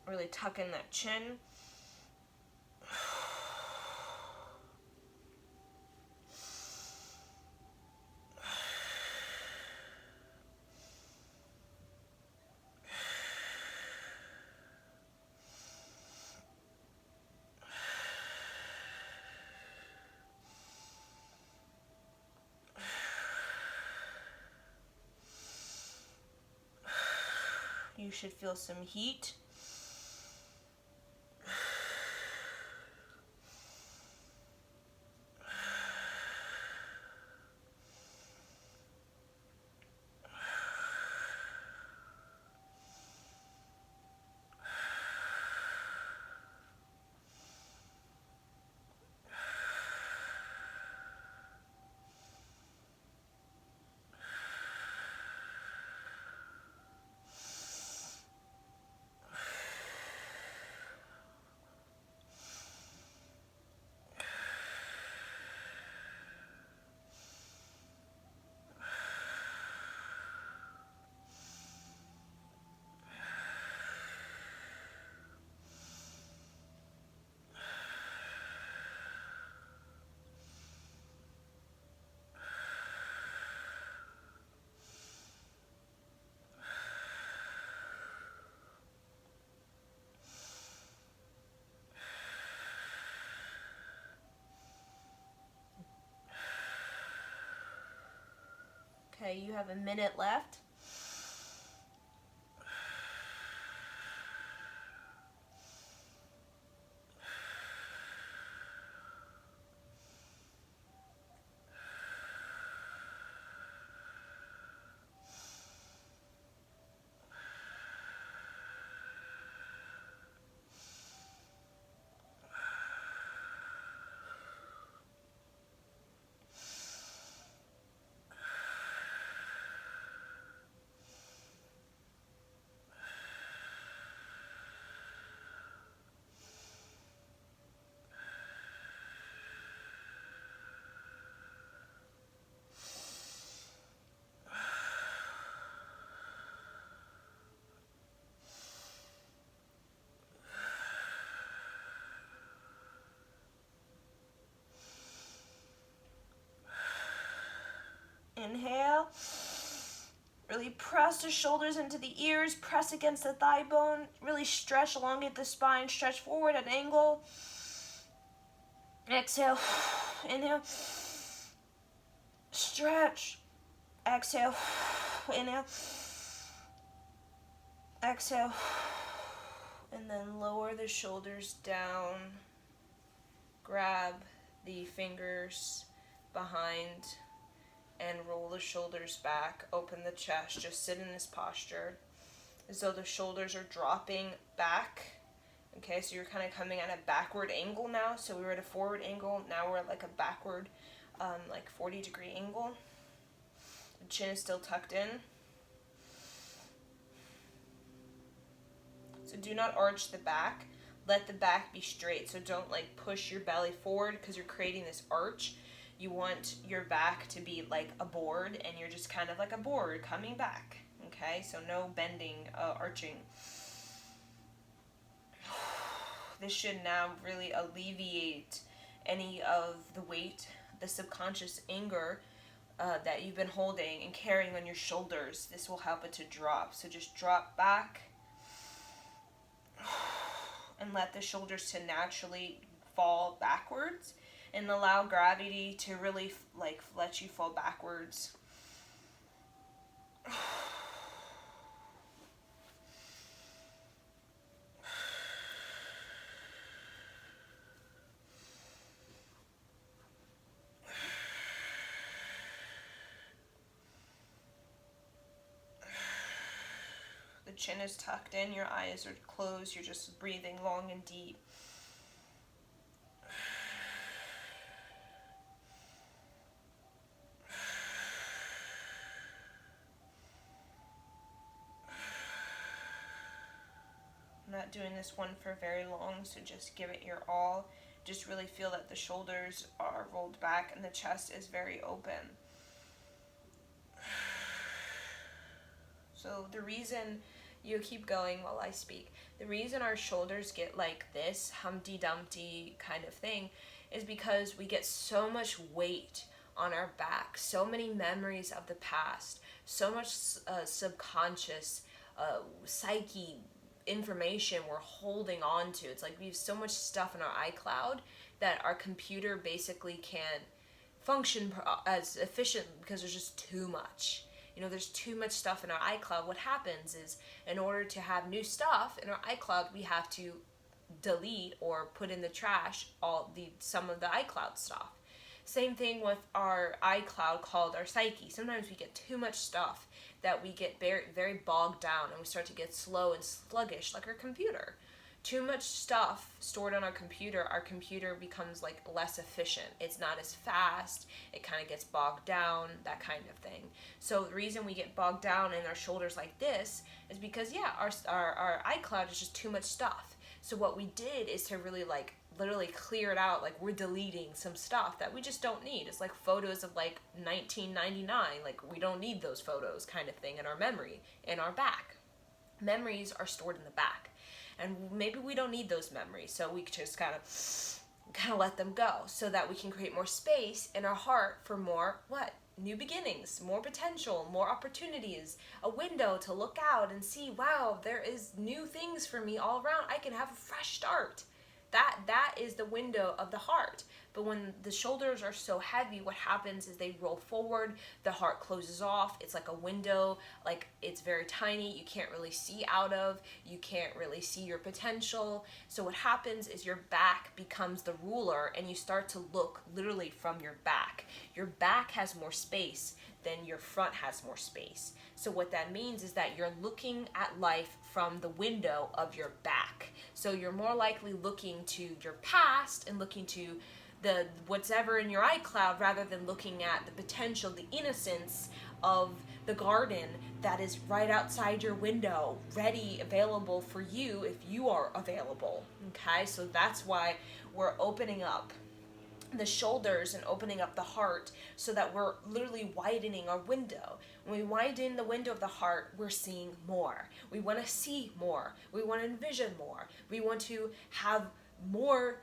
Really tuck in that chin. You should feel some heat. Okay, you have a minute left. press the shoulders into the ears, press against the thigh bone, really stretch, elongate the spine, stretch forward at an angle. Exhale, inhale, stretch, exhale, inhale, exhale, and then lower the shoulders down, grab the fingers behind and roll the shoulders back, open the chest, just sit in this posture as though the shoulders are dropping back. Okay, so you're kind of coming at a backward angle now. So we were at a forward angle, now we're at like a backward, like 40-degree angle. The chin is still tucked in. So do not arch the back. Let the back be straight. So don't like push your belly forward because you're creating this arch. You want your back to be like a board, and you're just kind of like a board coming back. Okay, so no bending, arching. This should now really alleviate any of the weight, the subconscious anger that you've been holding and carrying on your shoulders. This will help it to drop. So just drop back and let the shoulders to naturally fall backwards, and allow gravity to really like let you fall backwards. The chin is tucked in, your eyes are closed, you're just breathing long and deep. I'm not doing this one for very long, so just give it your all. Just really feel that the shoulders are rolled back and the chest is very open. So the reason, you keep going while I speak, the reason our shoulders get like this Humpty Dumpty kind of thing is because we get so much weight on our back, so many memories of the past, so much subconscious psyche information we're holding on to. It's like we have so much stuff in our iCloud that our computer basically can't function as efficient because there's just too much. You know, there's too much stuff in our iCloud. What happens is, in order to have new stuff in our iCloud, we have to delete or put in the trash some of the iCloud stuff. Same thing with our iCloud called our psyche. Sometimes we get too much stuff that we get very, very bogged down, and we start to get slow and sluggish like our computer. Too much stuff stored on our computer becomes like less efficient. It's not as fast. It kind of gets bogged down, that kind of thing. So the reason we get bogged down in our shoulders like this is because, yeah, our iCloud is just too much stuff. So what we did is to really like literally clear it out. Like, we're deleting some stuff that we just don't need. It's like photos of like 1999. Like, we don't need those photos kind of thing in our memory, in our back. Memories are stored in the back. And maybe we don't need those memories, so we just kind of let them go, so that we can create more space in our heart for more, new beginnings, more potential, more opportunities, a window to look out and see, wow, there is new things for me all around. I can have a fresh start. That is the window of the heart. But when the shoulders are so heavy, what happens is they roll forward, the heart closes off. It's like a window, like it's very tiny, you can't really see out of, you can't really see your potential. So what happens is your back becomes the ruler, and you start to look literally from your back. Your back has more space than your front has more space. So what that means is that you're looking at life from the window of your back. So you're more likely looking to your past and looking to the what's ever in your iCloud, rather than looking at the potential, the innocence of the garden that is right outside your window, ready, available for you if you are available. Okay, so that's why we're opening up the shoulders and opening up the heart, so that we're literally widening our window. When we widen the window of the heart, we're seeing more. We want to see more. We want to envision more. We want to have more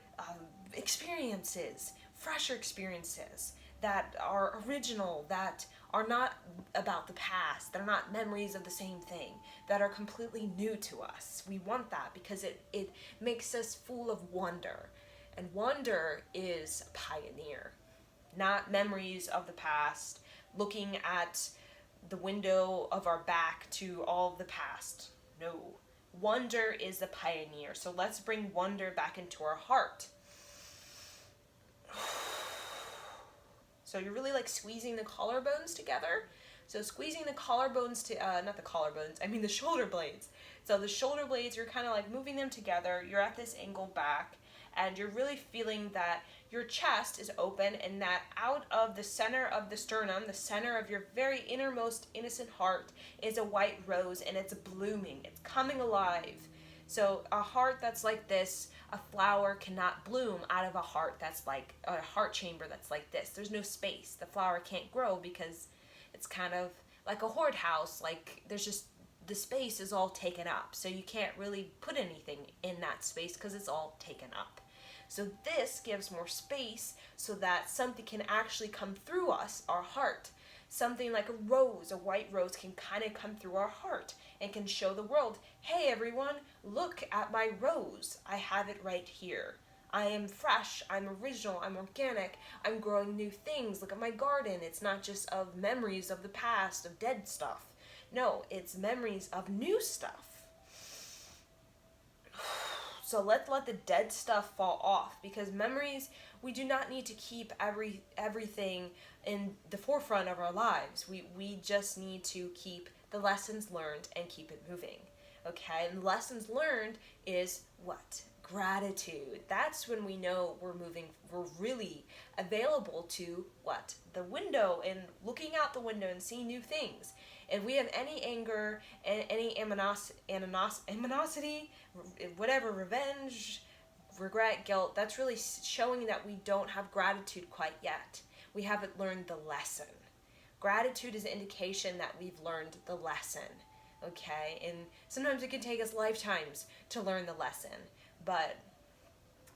experiences, fresher experiences that are original, that are not about the past, that are not memories of the same thing, that are completely new to us. We want that because it makes us full of wonder. And wonder is pioneer, not memories of the past, looking at the window of our back to all of the past. No. Wonder is the pioneer. So let's bring wonder back into our heart. So you're really like squeezing the collarbones together. So squeezing the collarbones to, not the collarbones, I mean the shoulder blades. So the shoulder blades, you're kind of like moving them together. You're at this angle back, and you're really feeling that your chest is open, and that out of the center of the sternum, the center of your very innermost innocent heart, is a white rose, and it's blooming. It's coming alive. So a heart that's like this, a flower cannot bloom out of a heart that's like a heart chamber that's like this. There's no space. The flower can't grow because it's kind of like a hoard house. Like there's just, the space is all taken up. So you can't really put anything in that space because it's all taken up. So this gives more space so that something can actually come through us, our heart. Something like a rose, a white rose, can kind of come through our heart and can show the world, hey everyone, look at my rose. I have it right here. I am fresh, I'm original, I'm organic, I'm growing new things. Look at my garden. It's not just of memories of the past, of dead stuff. No, it's memories of new stuff. So let's let the dead stuff fall off, because memories, we do not need to keep everything in the forefront of our lives. We just need to keep the lessons learned and keep it moving. Okay, and lessons learned is what? Gratitude. That's when we know we're really available to what? The window, and looking out the window and seeing new things. If we have any anger and any animosity, whatever, revenge, regret, guilt, that's really showing that we don't have gratitude quite yet. We haven't learned the lesson. Gratitude is an indication that we've learned the lesson, okay? And sometimes it can take us lifetimes to learn the lesson, but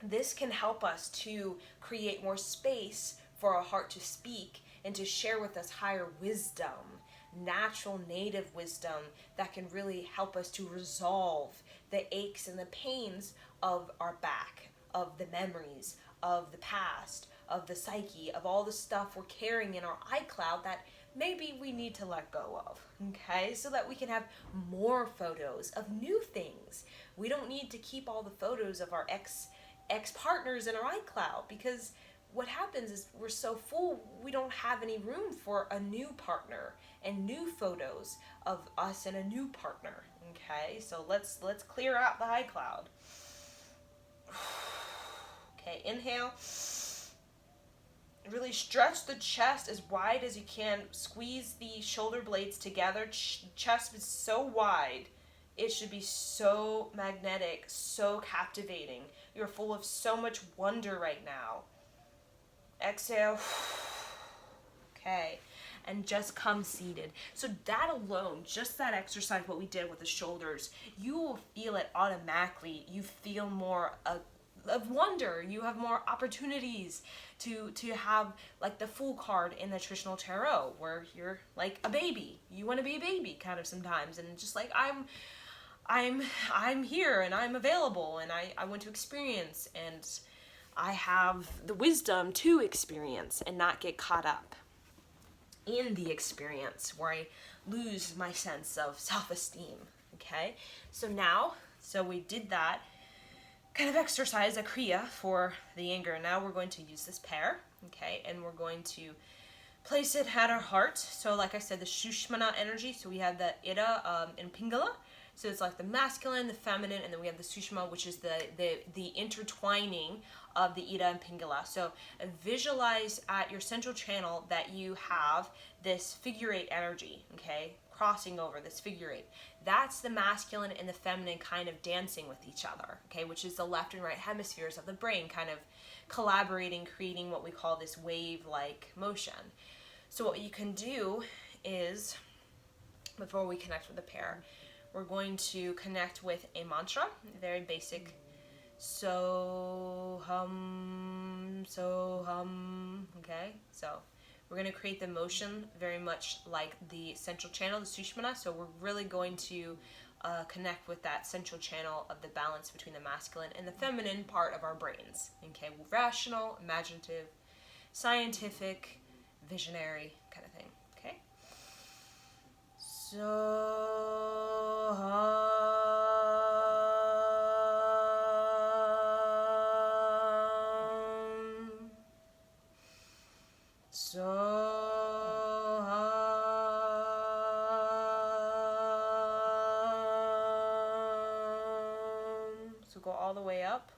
this can help us to create more space for our heart to speak and to share with us higher wisdom, natural native wisdom that can really help us to resolve the aches and the pains of our back, of the memories, of the past, of the psyche, of all the stuff we're carrying in our iCloud that maybe we need to let go of, okay? So that we can have more photos of new things. We don't need to keep all the photos of our ex-partners in our iCloud, because what happens is we're so full, we don't have any room for a new partner and new photos of us and a new partner, okay? So let's clear out the iCloud. Okay, inhale. Really stretch the chest as wide as you can. Squeeze the shoulder blades together. Chest is so wide. It should be so magnetic, so captivating. You're full of so much wonder right now. Exhale. Okay. And just come seated. So that alone, just that exercise, what we did with the shoulders, you will feel it automatically. You feel more of wonder. You have more opportunities to have like the Fool card in the traditional tarot, where you're like a baby. You want to be a baby kind of sometimes, and just like I'm here and I'm available and I want to experience, and I have the wisdom to experience and not get caught up in the experience where I lose my sense of self-esteem. Okay, so we did that kind of exercise, a kriya for the anger. Now we're going to use this pair, okay, and we're going to place it at our heart. So like I said, the Shushmana energy, so we have the Ida and Pingala. So it's like the masculine, the feminine, and then we have the Sushma, which is the intertwining of the Ida and Pingala. So visualize at your central channel that you have this figure eight energy, okay, crossing over this figure eight. That's the masculine and the feminine kind of dancing with each other, okay, which is the left and right hemispheres of the brain kind of collaborating, creating what we call this wave-like motion. So what you can do is, before we connect with the pair, we're going to connect with a mantra, very basic. So hum, okay? So We're going to create the motion very much like the central channel, the Sushmana. So we're really going to connect with that central channel of the balance between the masculine and the feminine part of our brains. Okay, rational, imaginative, scientific, visionary kind of thing. Okay, so go all the way up.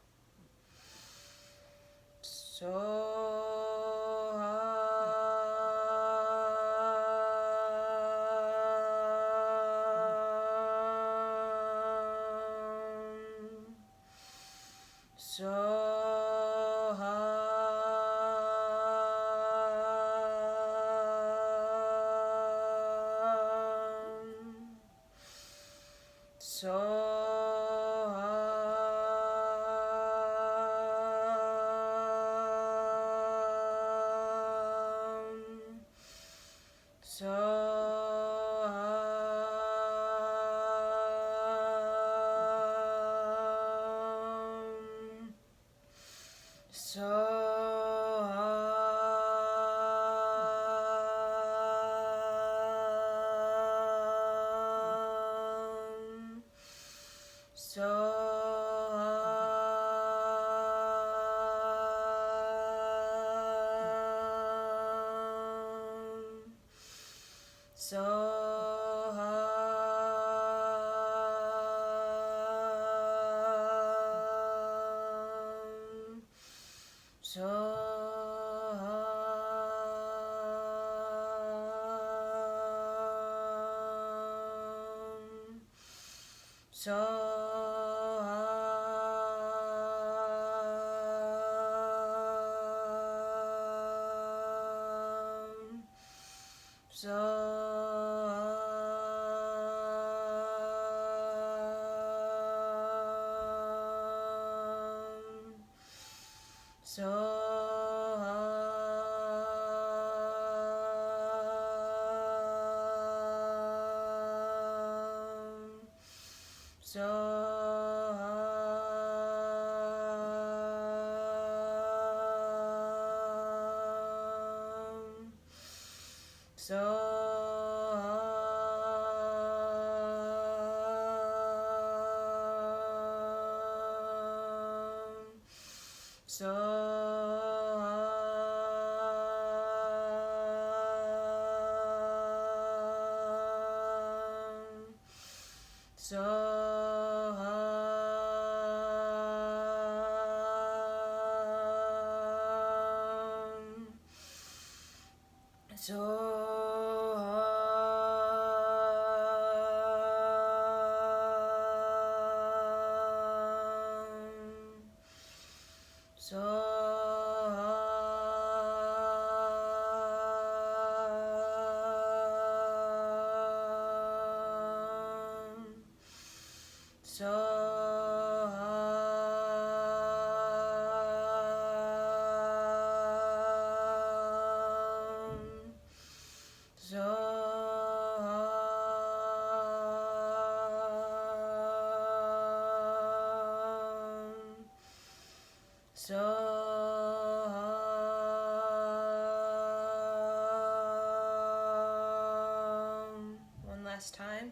One last time.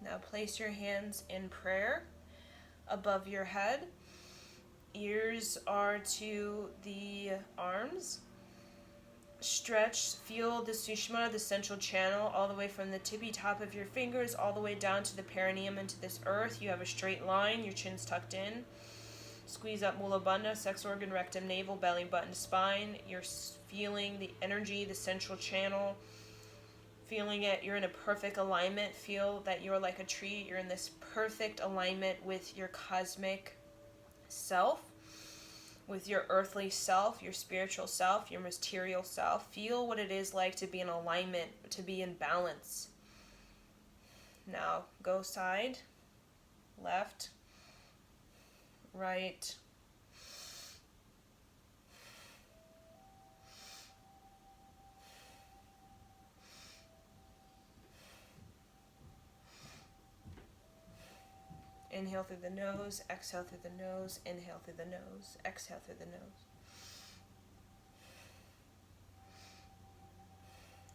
Now place your hands in prayer above your head. Ears are to the arms. Stretch, feel the Sushmana, the central channel, all the way from the tippy top of your fingers all the way down to the perineum into this earth. You have a straight line, your chin's tucked in. Squeeze up Mula Bandha, sex organ, rectum, navel, belly button, spine. You're feeling the energy, the central channel. Feeling it, you're in a perfect alignment. Feel that you're like a tree. You're in this perfect alignment with your cosmic self, with your earthly self, your spiritual self, your material self. Feel what it is like to be in alignment, to be in balance. Now, go side. left, right, inhale through the nose, exhale through the nose, inhale through the nose, exhale through the nose.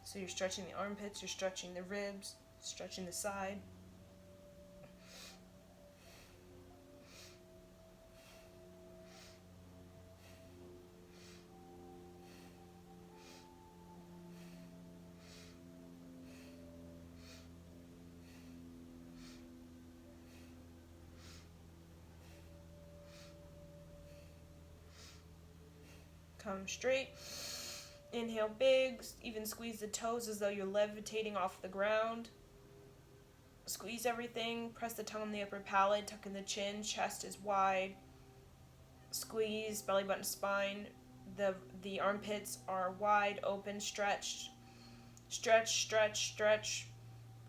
So you're stretching the armpits, you're stretching the ribs, stretching the side. Come straight. Inhale big, even squeeze the toes as though you're levitating off the ground. Squeeze everything, press the tongue on the upper palate, tuck in the chin, chest is wide. Squeeze, belly button, spine. The armpits are wide, open, stretched. Stretch, stretch, stretch,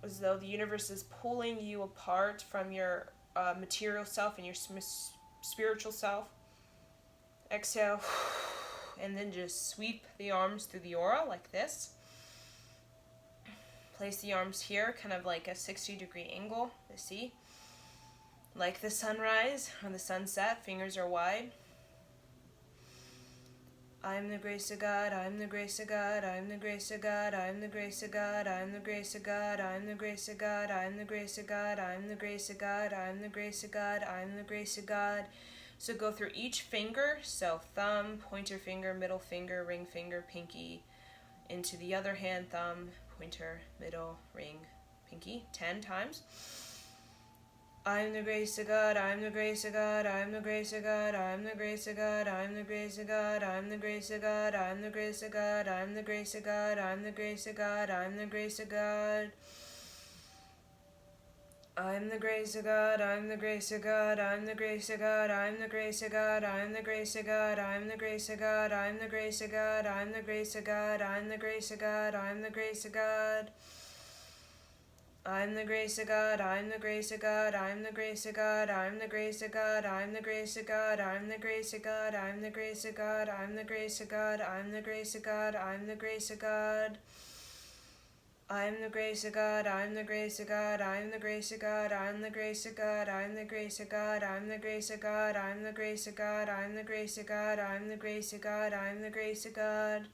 as though the universe is pulling you apart from your material self and your spiritual self. Exhale. And then just sweep the arms through the aura like this. Place the arms here, kind of like a 60-degree angle, see? Like the sunrise or the sunset, fingers are wide. I am the grace of God, I am the grace of God, I am the grace of God, I am the grace of God, I am the grace of God, I am the grace of God, I am the grace of God, I am the grace of God, I am the grace of God, I am the grace of God. So go through each finger, so thumb, pointer finger, middle finger, ring finger, pinky, into the other hand, thumb, pointer, middle, ring, pinky, 10 times. I am the grace of God, I am the grace of God, I am the grace of God, I am the grace of God, I am the grace of God, I am the grace of God, I am the grace of God, I am the grace of God, I am the grace of God, I am the grace of God. I am the grace of God, I am the grace of God, I am the grace of God, I am the grace of God, I am the grace of God, I am the grace of God, I am the grace of God, I am the grace of God, I am the grace of God, I am the grace of God. I am the grace of God, I am the grace of God, I am the grace of God, I am the grace of God, I am the grace of God, I am the grace of God, I am the grace of God, I am the grace of God, I am the grace of God, I am the grace of God. I am the grace of God, I am the grace of God, I am the grace of God, I am the grace of God, I am the grace of God, I am the grace of God, I am the grace of God, I am the grace of God, I am the grace of God, I am the grace of God.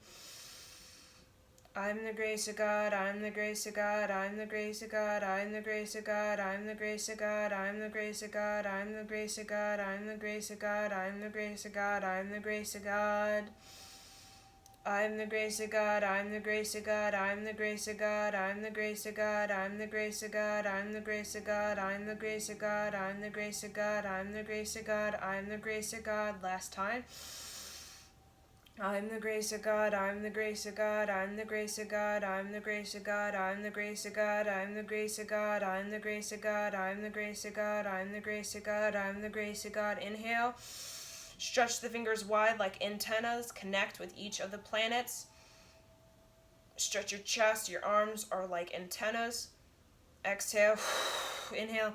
I am the grace of God, I am the grace of God, I am the grace of God, I am the grace of God, I am the grace of God, I am the grace of God, I am the grace of God, I am the grace of God, I am the grace of God, I am the grace of God. I am the grace of God, I am the grace of God, I am the grace of God, I am the grace of God, I am the grace of God, I am the grace of God, I am the grace of God, I am the grace of God, I am the grace of God, I am the grace of God. Last time. I am the grace of God, I am the grace of God, I am the grace of God, I am the grace of God, I am the grace of God, I am the grace of God, I am the grace of God, I am the grace of God, I am the grace of God, I am the grace of God. Inhale. Stretch the fingers wide like antennas. Connect with each of the planets. Stretch your chest. Your arms are like antennas. Exhale. Inhale.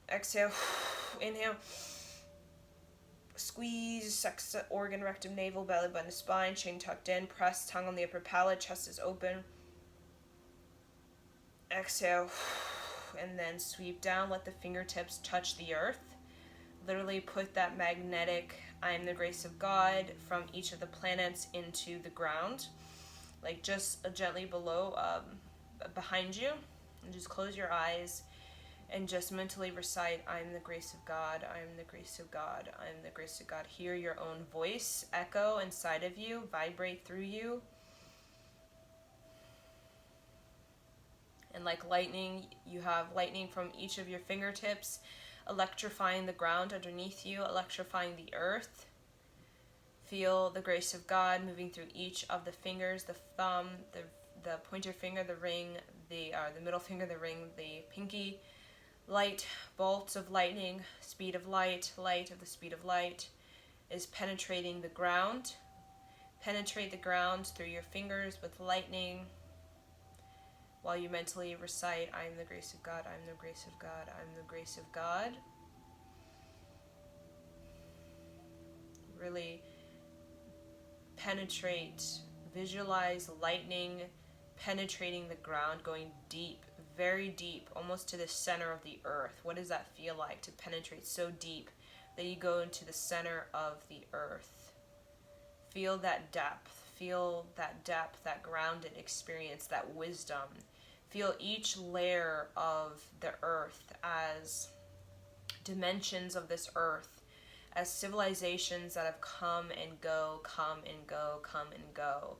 Exhale. Inhale. Squeeze. Sex organ, rectum, navel, belly button, spine. Chin tucked in. Press. Tongue on the upper palate. Chest is open. Exhale. And then sweep down. Let the fingertips touch the earth. Literally put that magnetic I am the grace of God from each of the planets into the ground, like just gently below, behind you, and just close your eyes and just mentally recite I am the grace of God, I am the grace of God, I am the grace of God. Hear your own voice echo inside of you, vibrate through you. And like lightning, you have lightning from each of your fingertips, electrifying the ground underneath you, electrifying the earth. Feel the grace of God moving through each of the fingers, the thumb, the pointer finger, the ring, the middle finger, the ring, the pinky. Light, bolts of lightning, speed of light, light of the speed of light is penetrating the ground. Penetrate the ground through your fingers with lightning. while you mentally recite, I am the grace of God, I am the grace of God, I am the grace of God. Really penetrate, visualize lightning penetrating the ground, going deep, very deep, almost to the center of the earth. What does that feel like to penetrate so deep that you go into the center of the earth? Feel that depth, that grounded experience, that wisdom. Feel each layer of the earth as dimensions of this earth, as civilizations that have come and go, come and go, come and go.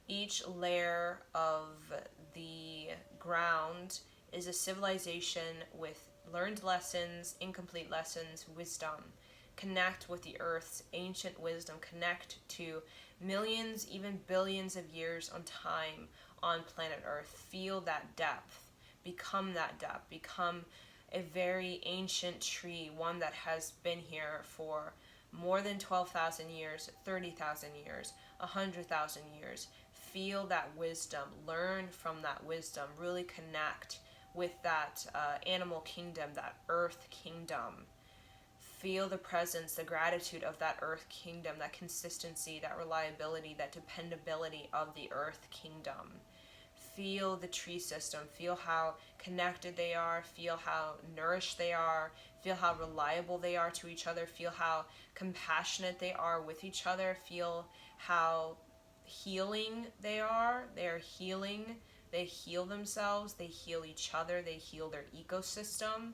Each layer of the ground is a civilization with learned lessons, incomplete lessons, wisdom. Connect with the earth's ancient wisdom. Connect to millions, even billions of years on time on planet Earth. Feel that depth. Become that depth. Become a very ancient tree, one that has been here for more than 12,000 years, 30,000 years, 100,000 years. Feel that wisdom, learn from that wisdom, really connect with that animal kingdom, that earth kingdom. Feel the presence, the gratitude of that earth kingdom, that consistency, that reliability, that dependability of the earth kingdom. Feel the tree system, feel how connected they are, feel how nourished they are, feel how reliable they are to each other, feel how compassionate they are with each other, feel how healing they are. They're healing, they heal themselves, they heal each other, they heal their ecosystem.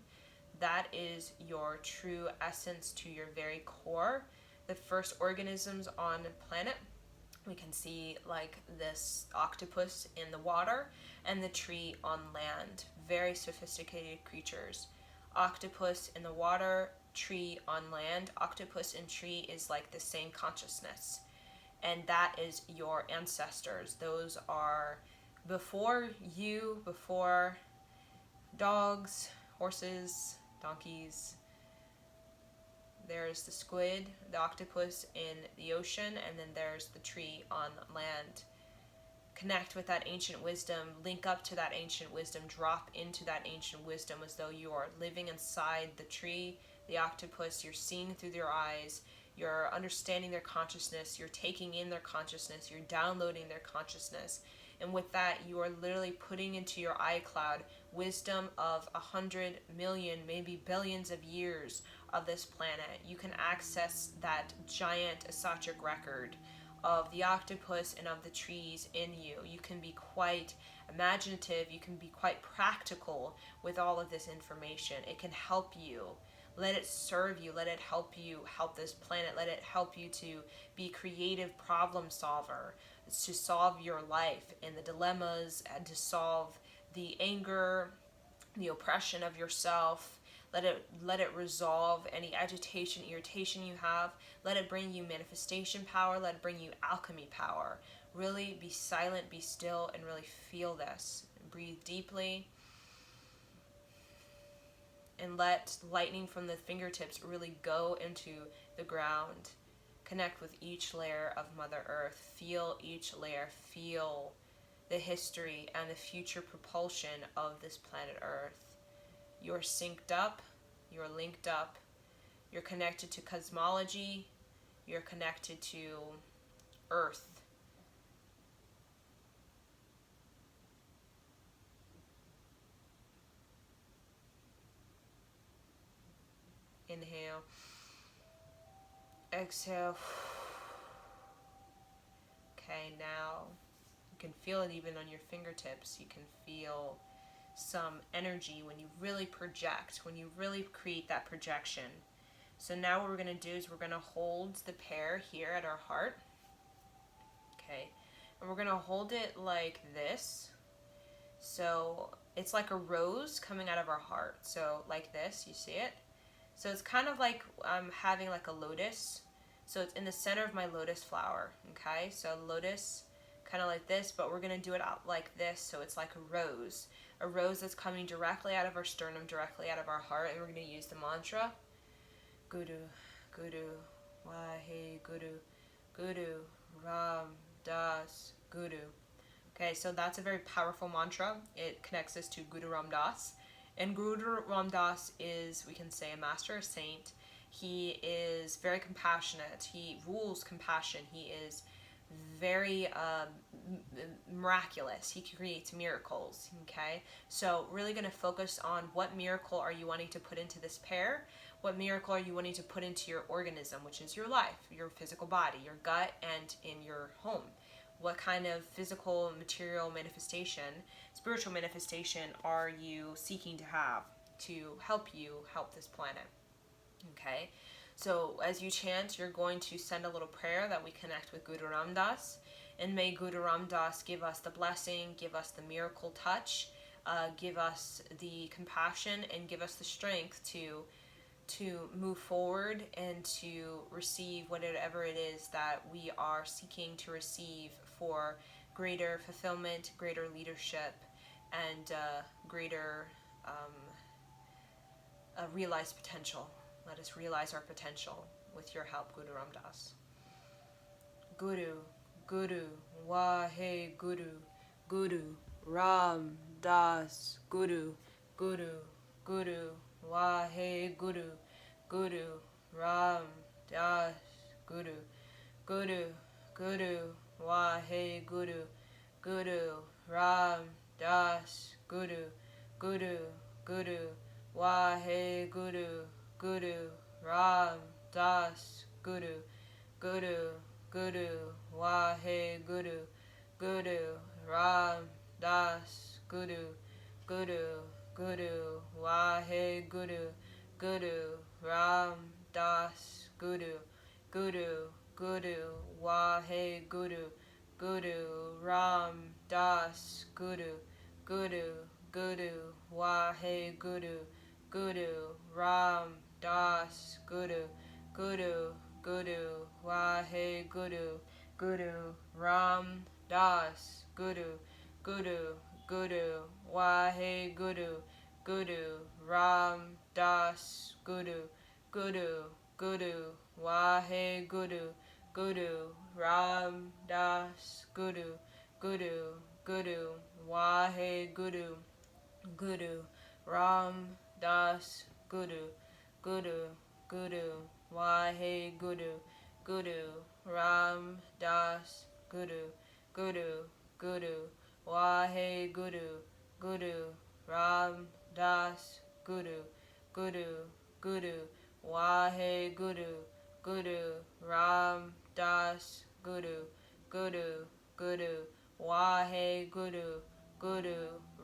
That is your true essence to your very core. The first organisms on the planet, we can see like this octopus in the water and the tree on land. Very sophisticated creatures. Octopus in the water, tree on land. Octopus and tree is like the same consciousness. And that is your ancestors. Those are before you, before dogs, horses, donkeys. There's the squid, the octopus in the ocean, and then there's the tree on land. Connect with that ancient wisdom, link up to that ancient wisdom, drop into that ancient wisdom as though you are living inside the tree, the octopus. You're seeing through their eyes, you're understanding their consciousness, you're taking in their consciousness, you're downloading their consciousness. And with that, you are literally putting into your iCloud wisdom of 100 million, maybe billions of years of this planet. You can access that giant Assachic record of the octopus and of the trees in you. You can be quite imaginative, you can be quite practical with all of this information. It can help you. Let it serve you, let it help you help this planet, let it help you to be creative problem solver, to solve your life and the dilemmas, and to solve the anger, the oppression of yourself. Let it resolve any agitation, irritation you have. Let it bring you manifestation power. Let it bring you alchemy power. Really be silent, be still, and really feel this. Breathe deeply. And let lightning from the fingertips really go into the ground. Connect with each layer of Mother Earth. Feel each layer. Feel the history and the future propulsion of this planet Earth. You're synced up, you're linked up, you're connected to cosmology, you're connected to Earth. Inhale, exhale. Okay, now you can feel it even on your fingertips. You can feel some energy when you really project, when you really create that projection. So now what we're going to do is we're going to hold the pair here at our heart. Okay, and we're going to hold it like this. So it's like a rose coming out of our heart. So like this, you see it? So it's kind of like I'm having like a lotus. So it's in the center of my lotus flower. Okay, so lotus, kind of like this, but we're going to do it out like this. So it's like a rose. A rose that's coming directly out of our sternum, directly out of our heart. And we're going to use the mantra. Guru, Guru, Wahe Guru, Guru, Ram Das Guru. Okay, so that's a very powerful mantra. It connects us to Guru Ram Das. And Guru Ram Das is, we can say, a master, a saint. He is very compassionate. He rules compassion. He is very miraculous. He creates miracles. Okay, so really going to focus on what miracle are you wanting to put into this pair. What miracle are you wanting to put into your organism, which is your life, your physical body, your gut, and in your home. What kind of physical, material manifestation, spiritual manifestation are you seeking to have to help you help this planet? Okay, so as you chant, you're going to send a little prayer that we connect with Guru Ram Das, and may Guru Ram Das give us the blessing, give us the miracle touch, give us the compassion, and give us the strength to move forward and to receive whatever it is that we are seeking to receive for greater fulfillment, greater leadership, and greater realized potential. Let us realize our potential with your help, Guru Ram Das. Guru, Guru, Wahe Guru, Guru Ram Das, Guru, Guru, Guru, Wahe Guru, Guru Ram Das, Guru, Guru, Guru, Wahe Guru, Guru Ram Das, Guru, Guru, Guru, Wahe Guru, Guru Ram Das, Guru, Guru, Guru, Wahe Guru, Guru Ram Das, Guru, Guru, Guru, Wahe Guru, Guru Ram Das, Guru, Guru, Guru, Wahe Guru, Guru Ram Das, Guru, Guru, Guru, Wahe Guru, Guru Ram Das, Guru, Guru, Guru, Wahe Guru, Guru Ram Das, Guru, Guru, Guru, Wahe Guru, Guru Ram Das, Guru, Guru, Guru, Wahe Guru, Guru Ram Das, Guru, Guru, Guru, Wahe Guru, Guru Ram Das, Guru, Guru, Guru, Wahe Guru, Guru Ram Das, Guru, Guru, Guru, Wahe Guru, Guru Ram Das, Guru, Guru, Guru, Wahe Guru, Guru Ram Das, Guru, Guru, Guru, Wahe Guru, Guru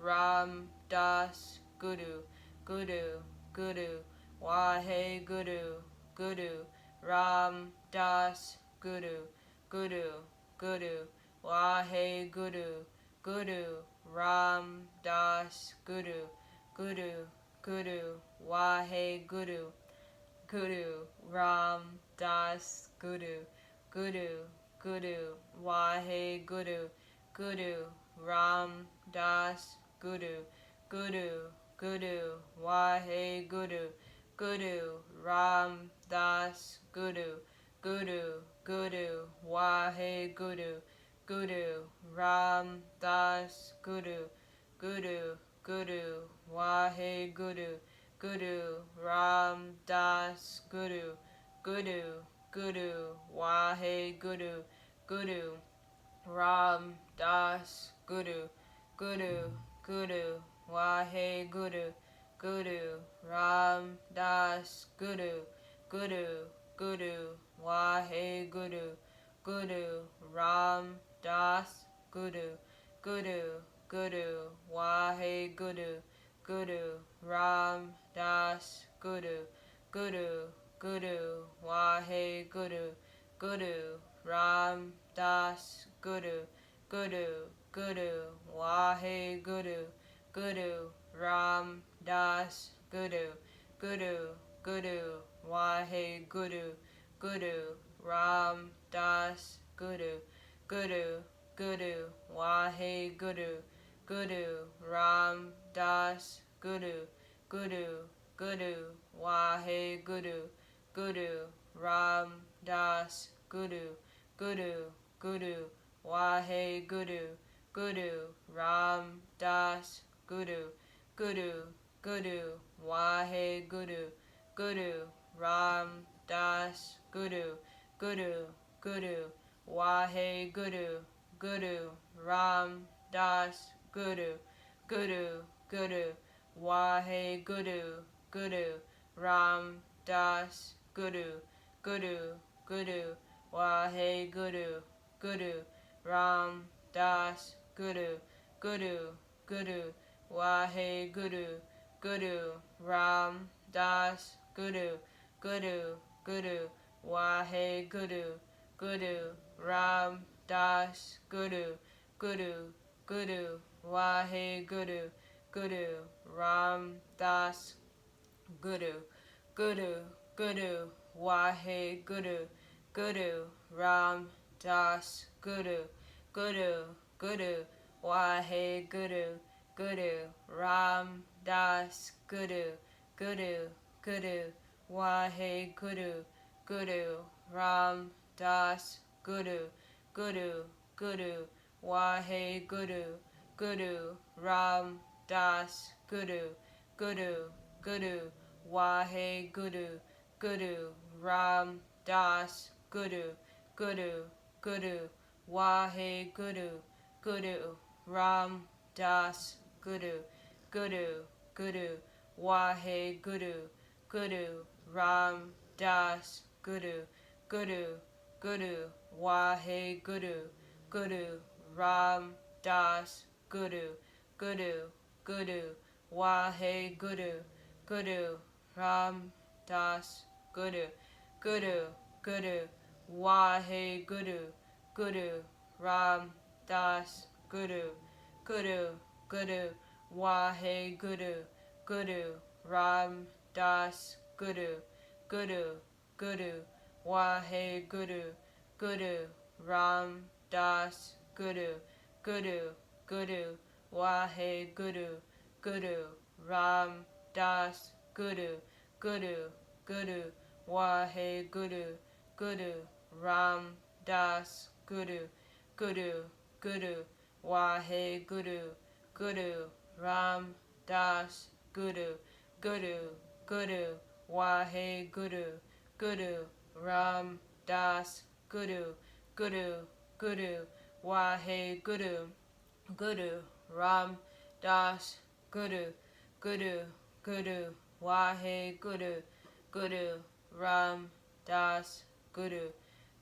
Ram Das, Guru, Guru, Guru, Wahe Guru, Guru Ram Das, Guru, Guru, Guru, Wahe Guru, Guru Ram Das, Guru, Guru, Guru, Wahe Guru, Guru Ram Das, Guru, Guru, Guru, Wahe Guru, Guru Ram Das, Guru, Guru, Guru, Wahe Guru, Guru Ram Das, Guru, Guru, Guru, Wahe Guru, Guru Ram Das, Guru, Guru, Guru, Wahe Guru, Guru Ram Das, Guru, Guru, Guru, Wahe Guru, Guru Ram Das, Guru, Guru, Guru, Wahe Guru, Guru Ram Das, Guru, Guru, Guru, Wahe Guru, Guru Ram Das, Guru, Guru, Guru, Wahe Guru, Guru Ram Das, Guru, Guru, Guru, Wahe Guru, Guru Ram Das, Guru, Guru, Guru, Wahe Guru, Guru Ram Das, Guru, Guru, Guru, Wahe Guru, Guru Ram Das, Guru, Guru, Guru, Wahe Guru, Guru Ram Das, Guru, Guru, Guru, Wahe Guru, Guru Ram Das, Guru, Guru, Guru, Wahe Guru, Guru, Ram Das Guru, Guru, Guru, Wahe Guru, Guru, Ram Das Guru, Guru, Guru, Wahe Guru, Guru, Ram Das Guru, Guru, Guru, Wahe Guru, Guru, Ram Das Guru, Guru, Guru, Wahe Guru, Guru, Ram Das Guru, Guru, Guru, Wahe Guru, Guru, Ram Das Guru, Guru, Guru, Wahe Guru, Guru, Ram Das Guru, Guru, Guru, Wahe Guru, Guru, Ram Das Guru, Guru, Guru, Wahe Guru, Guru, Ram Das Guru, Guru, Guru, Wahe Guru, Guru, Ram Das Guru, Guru, Guru, Wahe Guru, Guru, Ram Das Guru, Guru, Guru, Wahe Guru, Guru, Ram Das Guru, Guru, Guru, Wahe Guru, Guru, Ram Das Guru, Guru, Guru, Wahe Guru, Guru, Ram Das Guru, Guru, Guru, Wahe Guru, Guru, Ram Das Guru, Guru, Guru, Wahe Guru, Guru, Ram Das Guru, Guru, Guru, Wahe Guru, Guru, Ram Das Guru, Guru, Guru, Wahe Guru, Guru, Ram Das Guru, Guru, Guru, Wahe Guru, Guru, Ram Das Guru, Guru, Guru, Wahe Guru, Guru, Ram Das Guru, Guru, Guru, Wahe Guru, Guru, Ram Das Guru, Guru, Guru, Wahe Guru, Guru, Ram Das Guru, Guru, Guru, Wahe Guru, Guru, Ram Das Guru, Guru, Guru, Wahe Guru, Guru, Ram Das Guru, Guru, Guru, Wahe Guru, Guru, Ram Das Guru, Guru, Guru, Wahe Guru, Guru, Ram Das Guru,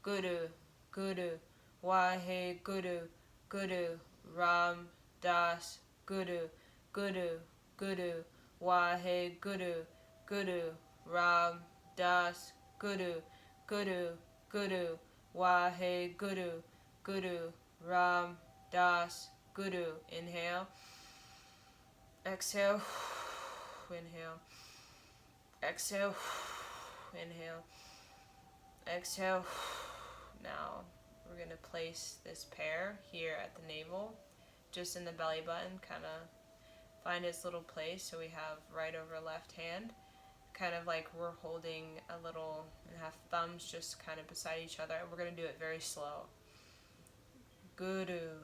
Guru, Guru, Wahe Guru, Guru, Ram Das Guru, Guru, Guru, Wahe Guru, Guru, Ram Das Guru, Guru, Guru, Wahe Guru, Guru, Ram Das Guru. Inhale. Exhale. Inhale. Exhale. Inhale. Exhale. Now we're going to place this pair here at the navel, just in the belly button, kind of find its little place. So we have right over left hand, kind of like we're holding a little, and have thumbs just kind of beside each other. We're going to do it very slow. Guru,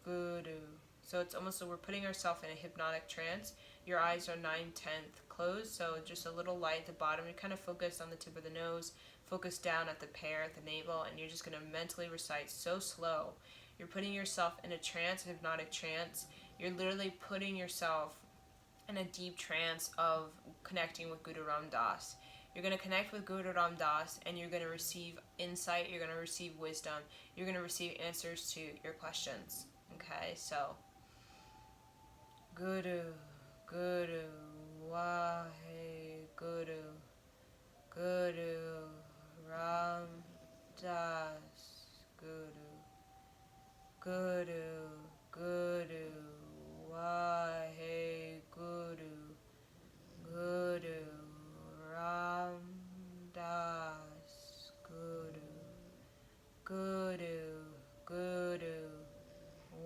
Guru. So it's almost like we're putting ourselves in a hypnotic trance. Your eyes are 9/10 closed, so just a little light at the bottom. You kind of focus on the tip of the nose, focus down at the pear, at the navel, and you're just going to mentally recite so slow. You're putting yourself in a trance, a hypnotic trance. You're literally putting yourself in a deep trance of connecting with Guru Ram Das. You're going to connect with Guru Ram Das, and you're going to receive insight, you're going to receive wisdom, you're going to receive answers to your questions. Okay, so Guru, Guru, Wahe Guru, Guru, Ram Das Guru, Guru, Guru, Wahe Guru, Guru, Ram Das Guru, Guru, Guru,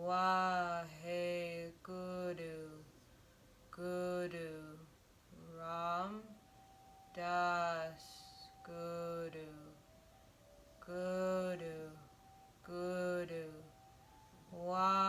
Wahe Guru, Guru, Ram Das Guru, Guru, Guru, Wahe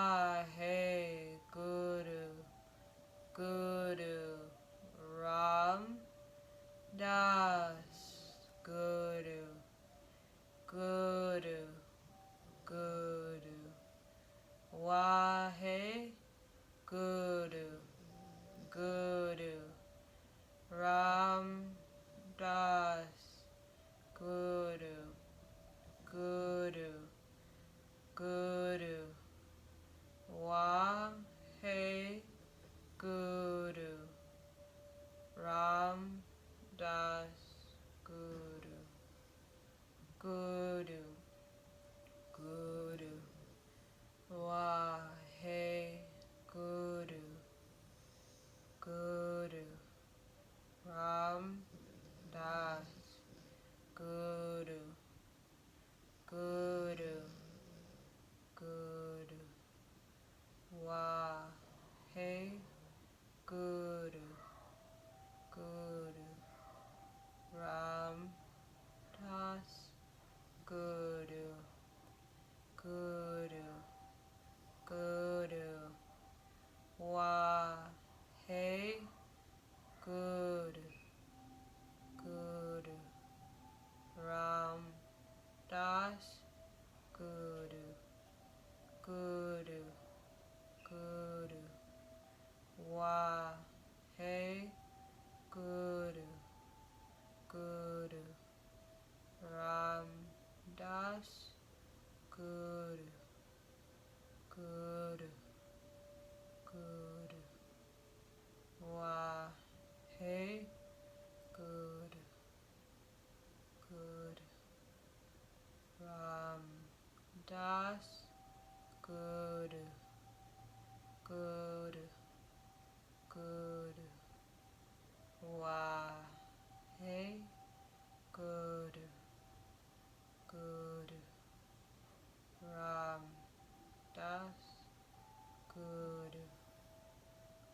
Guru,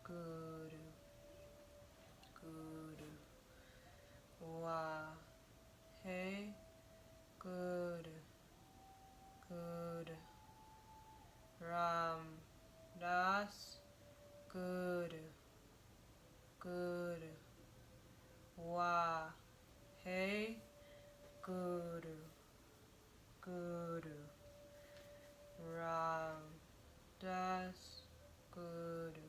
Guru, Guru, Wahe Guru, Guru, Ram Das Guru, Guru, Wahe Guru, Guru, Ram Das Guru,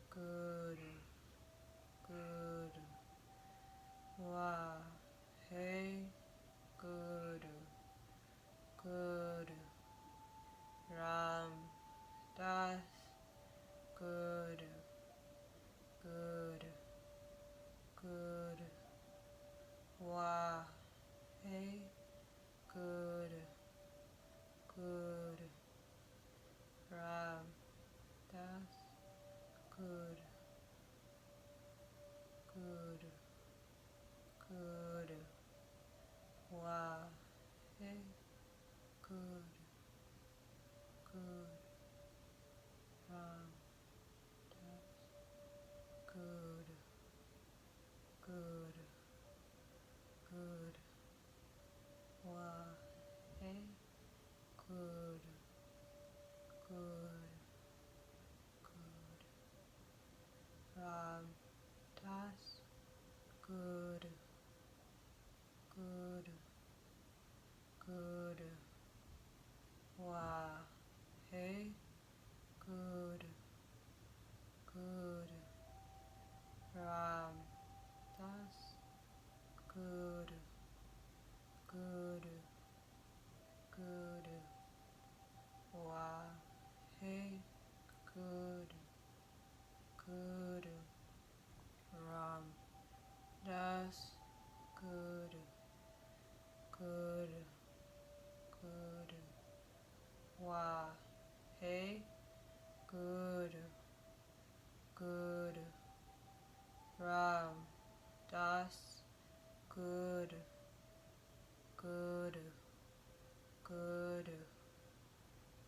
Guru, Guru, Wahe Guru, Guru, Ram Das Guru, Guru, Guru, Wahe Guru, Guru, Ram Das Guru, Guru, Guru, Wahe Guru, Guru, Ram Das Guru, Guru, Guru, Wahe Guru, Guru, Guru, Ram Das Guru, Guru, Guru, Wahe Guru, Guru, Ram Das Guru, Guru, Guru, Wahe Guru, Guru, Ram Das Guru, Guru, Guru, Wahe Guru, Guru, Ram Das Guru, Guru, Guru,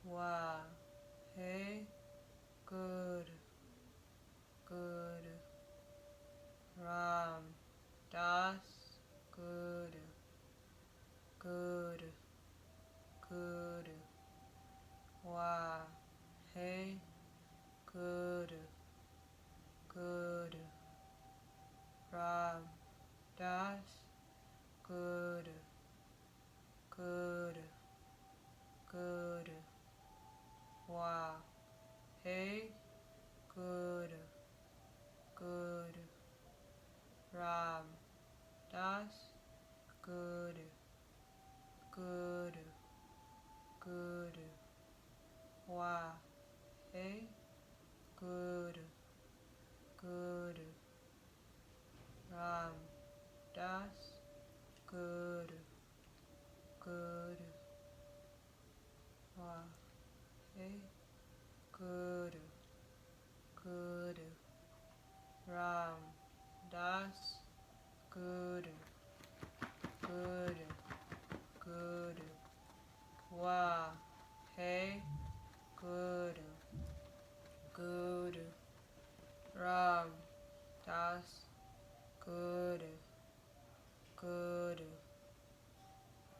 Wahe Guru, Guru, Ram Das Guru, Guru, Guru, Wahe Guru, Guru, Ram Das Guru, Guru, Guru, Wahe Guru, Guru, Ram Das Guru, Guru, Guru, Wahe Guru, Guru, Ram Das Guru, Guru, Wahe Guru, Guru, Ram Das Guru, Guru, Guru, Wahe Guru, Guru, Ram Das Guru, Guru,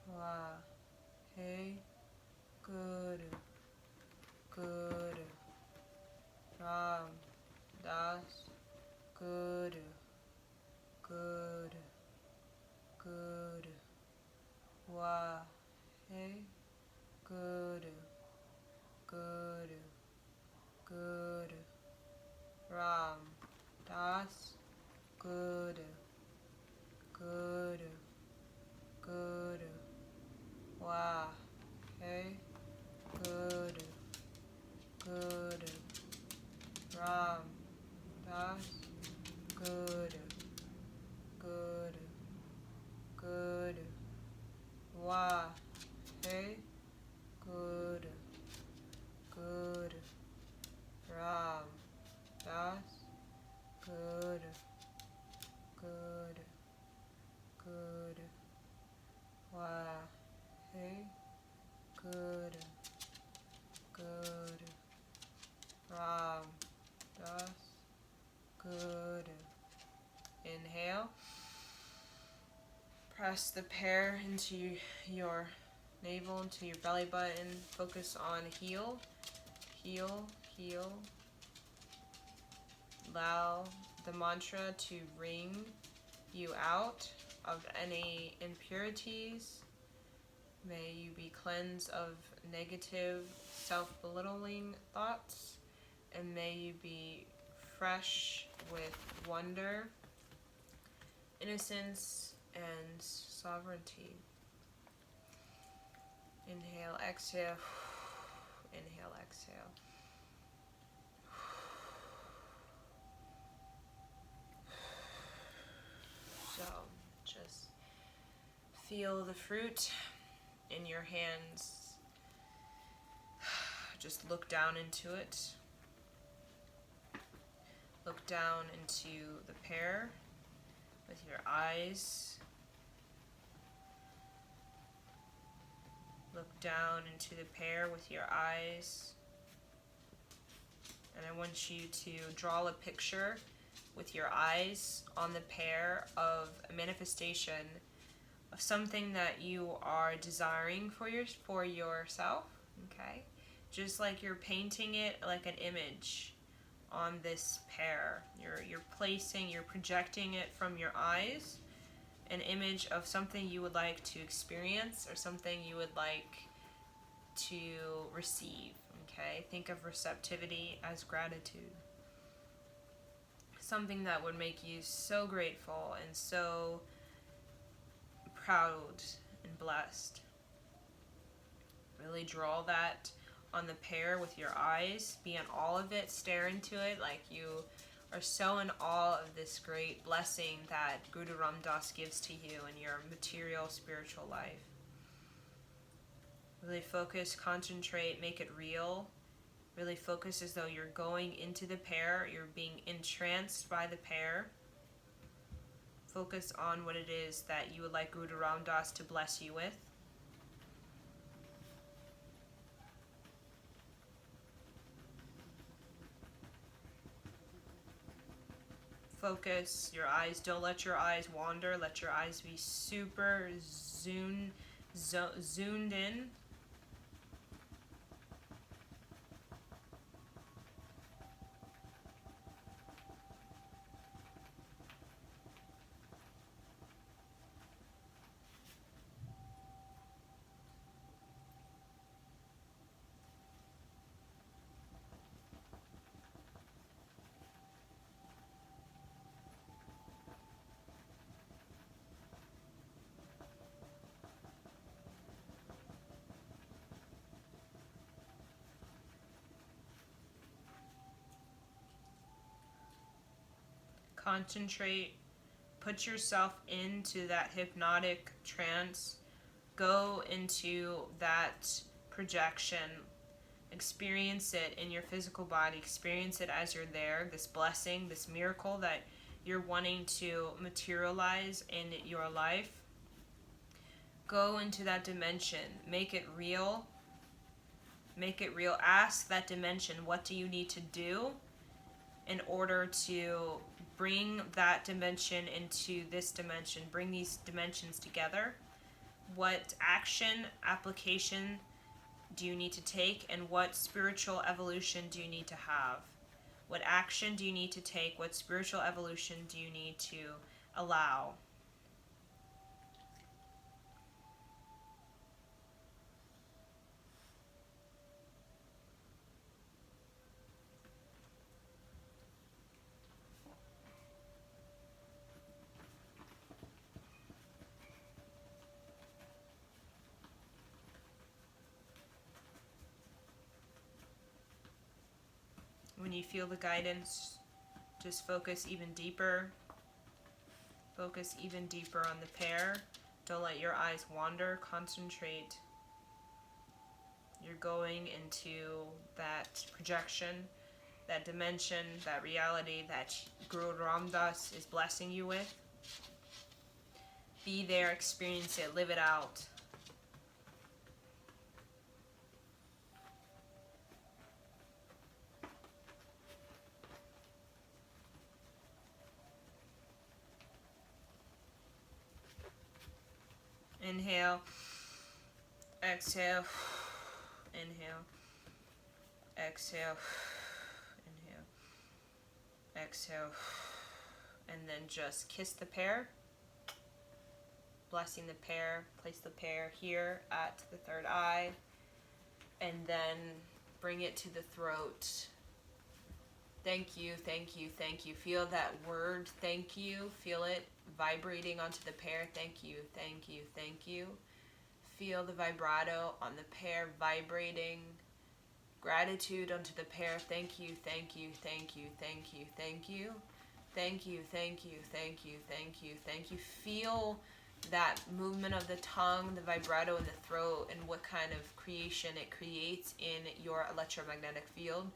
Wahe Guru, Guru, Ram Das Guru, Guru, Guru, Wahe Guru, press the pear into your navel, into your belly button. Focus on heal, heal, heal. Allow the mantra to ring you out of any impurities. May you be cleansed of negative, self-belittling thoughts, and may you be fresh with wonder, innocence, and sovereignty. Inhale, exhale. Inhale, exhale. So, just feel the fruit in your hands. Just look down into it. Look down into the pear with your eyes. Look down into the pear with your eyes. And I want you to draw a picture with your eyes on the pear of a manifestation of something that you are desiring for yourself, okay? Just like you're painting it like an image on this pear. You're projecting it from your eyes, an image of something you would like to experience or something you would like to receive, okay? Think of receptivity as gratitude. Something that would make you so grateful and so proud and blessed. Really draw that on the pear with your eyes. Be in all of it. Stare into it like you are so in awe of this great blessing that Guru Ram Das gives to you in your material spiritual life. Really focus, concentrate, make it real. Really focus as though you're going into the pear, you're being entranced by the pear. Focus on what it is that you would like Guru Ram Das to bless you with. Focus your eyes. Don't let your eyes wander. Let your eyes be super zoomed in. Concentrate. Put yourself into that hypnotic trance. Go into that projection. Experience it in your physical body. Experience it as you're there. This blessing, this miracle that you're wanting to materialize in your life. Go into that dimension. Make it real. Make it real. Ask that dimension, what do you need to do in order to bring that dimension into this dimension, bring these dimensions together? What action, application do you need to take, and what spiritual evolution do you need to have? What action do you need to take? What spiritual evolution do you need to allow? When you feel the guidance, just focus even deeper. Focus even deeper on the pear. Don't let your eyes wander. Concentrate. You're going into that projection, that dimension, that reality that Guru Ram Das is blessing you with. Be there, experience it, live it out. Inhale. Exhale. Inhale. Exhale. Inhale. Exhale. And then just kiss the pear. Blessing the pear. Place the pear here at the third eye. And then bring it to the throat. Thank you, thank you, thank you. Feel that word, thank you. Feel it vibrating onto the pear. Thank you, thank you, thank you. Feel the vibrato on the pear vibrating. Gratitude onto the pear. Thank you, thank you, thank you, thank you, thank you. Thank you, thank you, thank you, thank you, thank you. Feel that movement of the tongue, the vibrato in the throat, and what kind of creation it creates in your electromagnetic field.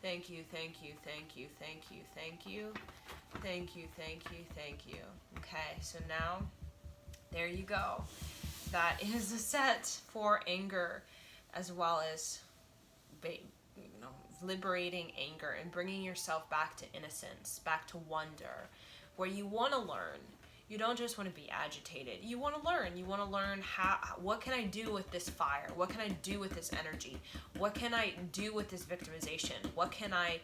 Thank you, thank you, thank you, thank you, thank you, thank you, thank you, thank you. Okay, so now, there you go. That is a set for anger, as well as, liberating anger and bringing yourself back to innocence, back to wonder, where you want to learn. You don't just want to be agitated. You want to learn. You want to learn what can I do with this fire? What can I do with this energy? What can I do with this victimization? What can I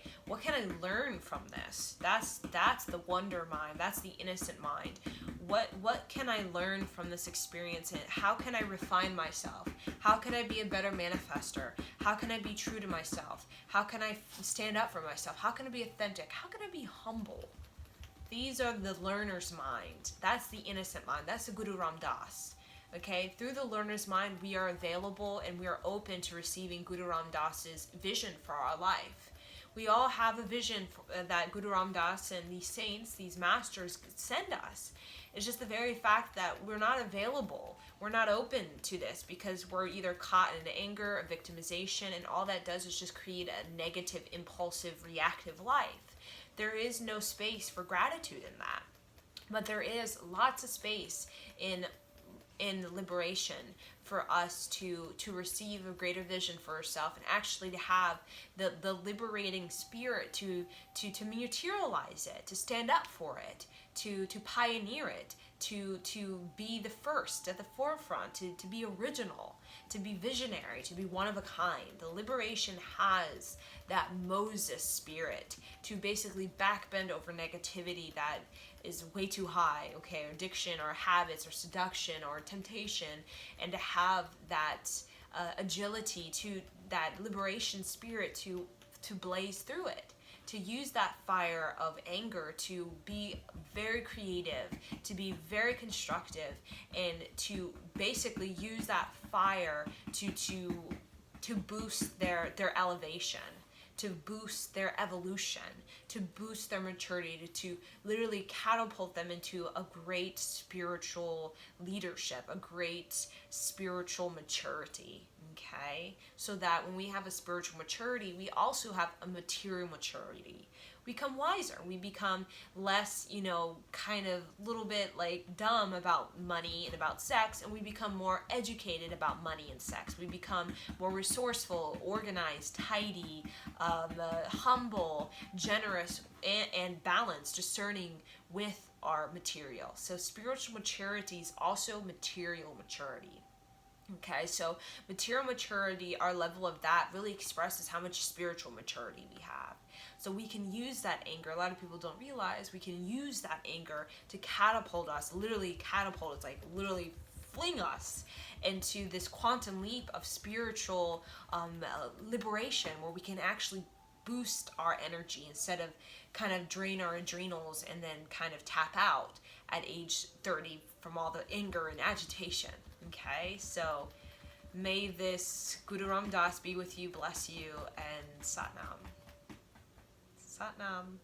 learn from this? That's the wonder mind. That's the innocent mind. What can I learn from this experience, and how can I refine myself? How can I be a better manifester? How can I be true to myself? How can I stand up for myself? How can I be authentic? How can I be humble? These are the learner's mind. That's the innocent mind. That's the Guru Ram Das. Okay, through the learner's mind, we are available and we are open to receiving Guru Ram Das's vision for our life. We all have a vision that Guru Ram Das and these saints, these masters, send us. It's just the very fact that we're not available. We're not open to this because we're either caught in anger, a victimization, and all that does is just create a negative, impulsive, reactive life. There is no space for gratitude in that. But there is lots of space in liberation for us to receive a greater vision for ourselves, and actually to have the liberating spirit to materialize it, to stand up for it, to pioneer it, to be the first at the forefront, to be original, to be visionary, to be one of a kind. The liberation has that Moses spirit to basically backbend over negativity that is way too high, okay, or addiction or habits or seduction or temptation, and to have that agility, to that liberation spirit to blaze through it, to use that fire of anger to be very creative, to be very constructive, and to basically use that fire to boost their elevation, to boost their evolution, to boost their maturity, to literally catapult them into a great spiritual leadership, a great spiritual maturity, okay? So that when we have a spiritual maturity, we also have a material maturity. We become wiser. We become less, kind of little bit like dumb about money and about sex, and we become more educated about money and sex. We become more resourceful, organized, tidy, humble, generous, and balanced, discerning with our material. So spiritual maturity is also material maturity. Okay, so material maturity, our level of that really expresses how much spiritual maturity we have. So we can use that anger. A lot of people don't realize we can use that anger to catapult us, literally catapult. It's like literally fling us into this quantum leap of spiritual liberation, where we can actually boost our energy instead of kind of drain our adrenals and then kind of tap out at age 30 from all the anger and agitation. Okay, so may this Guru Ram Das be with you, bless you, and Sat Nam. Sat Nam.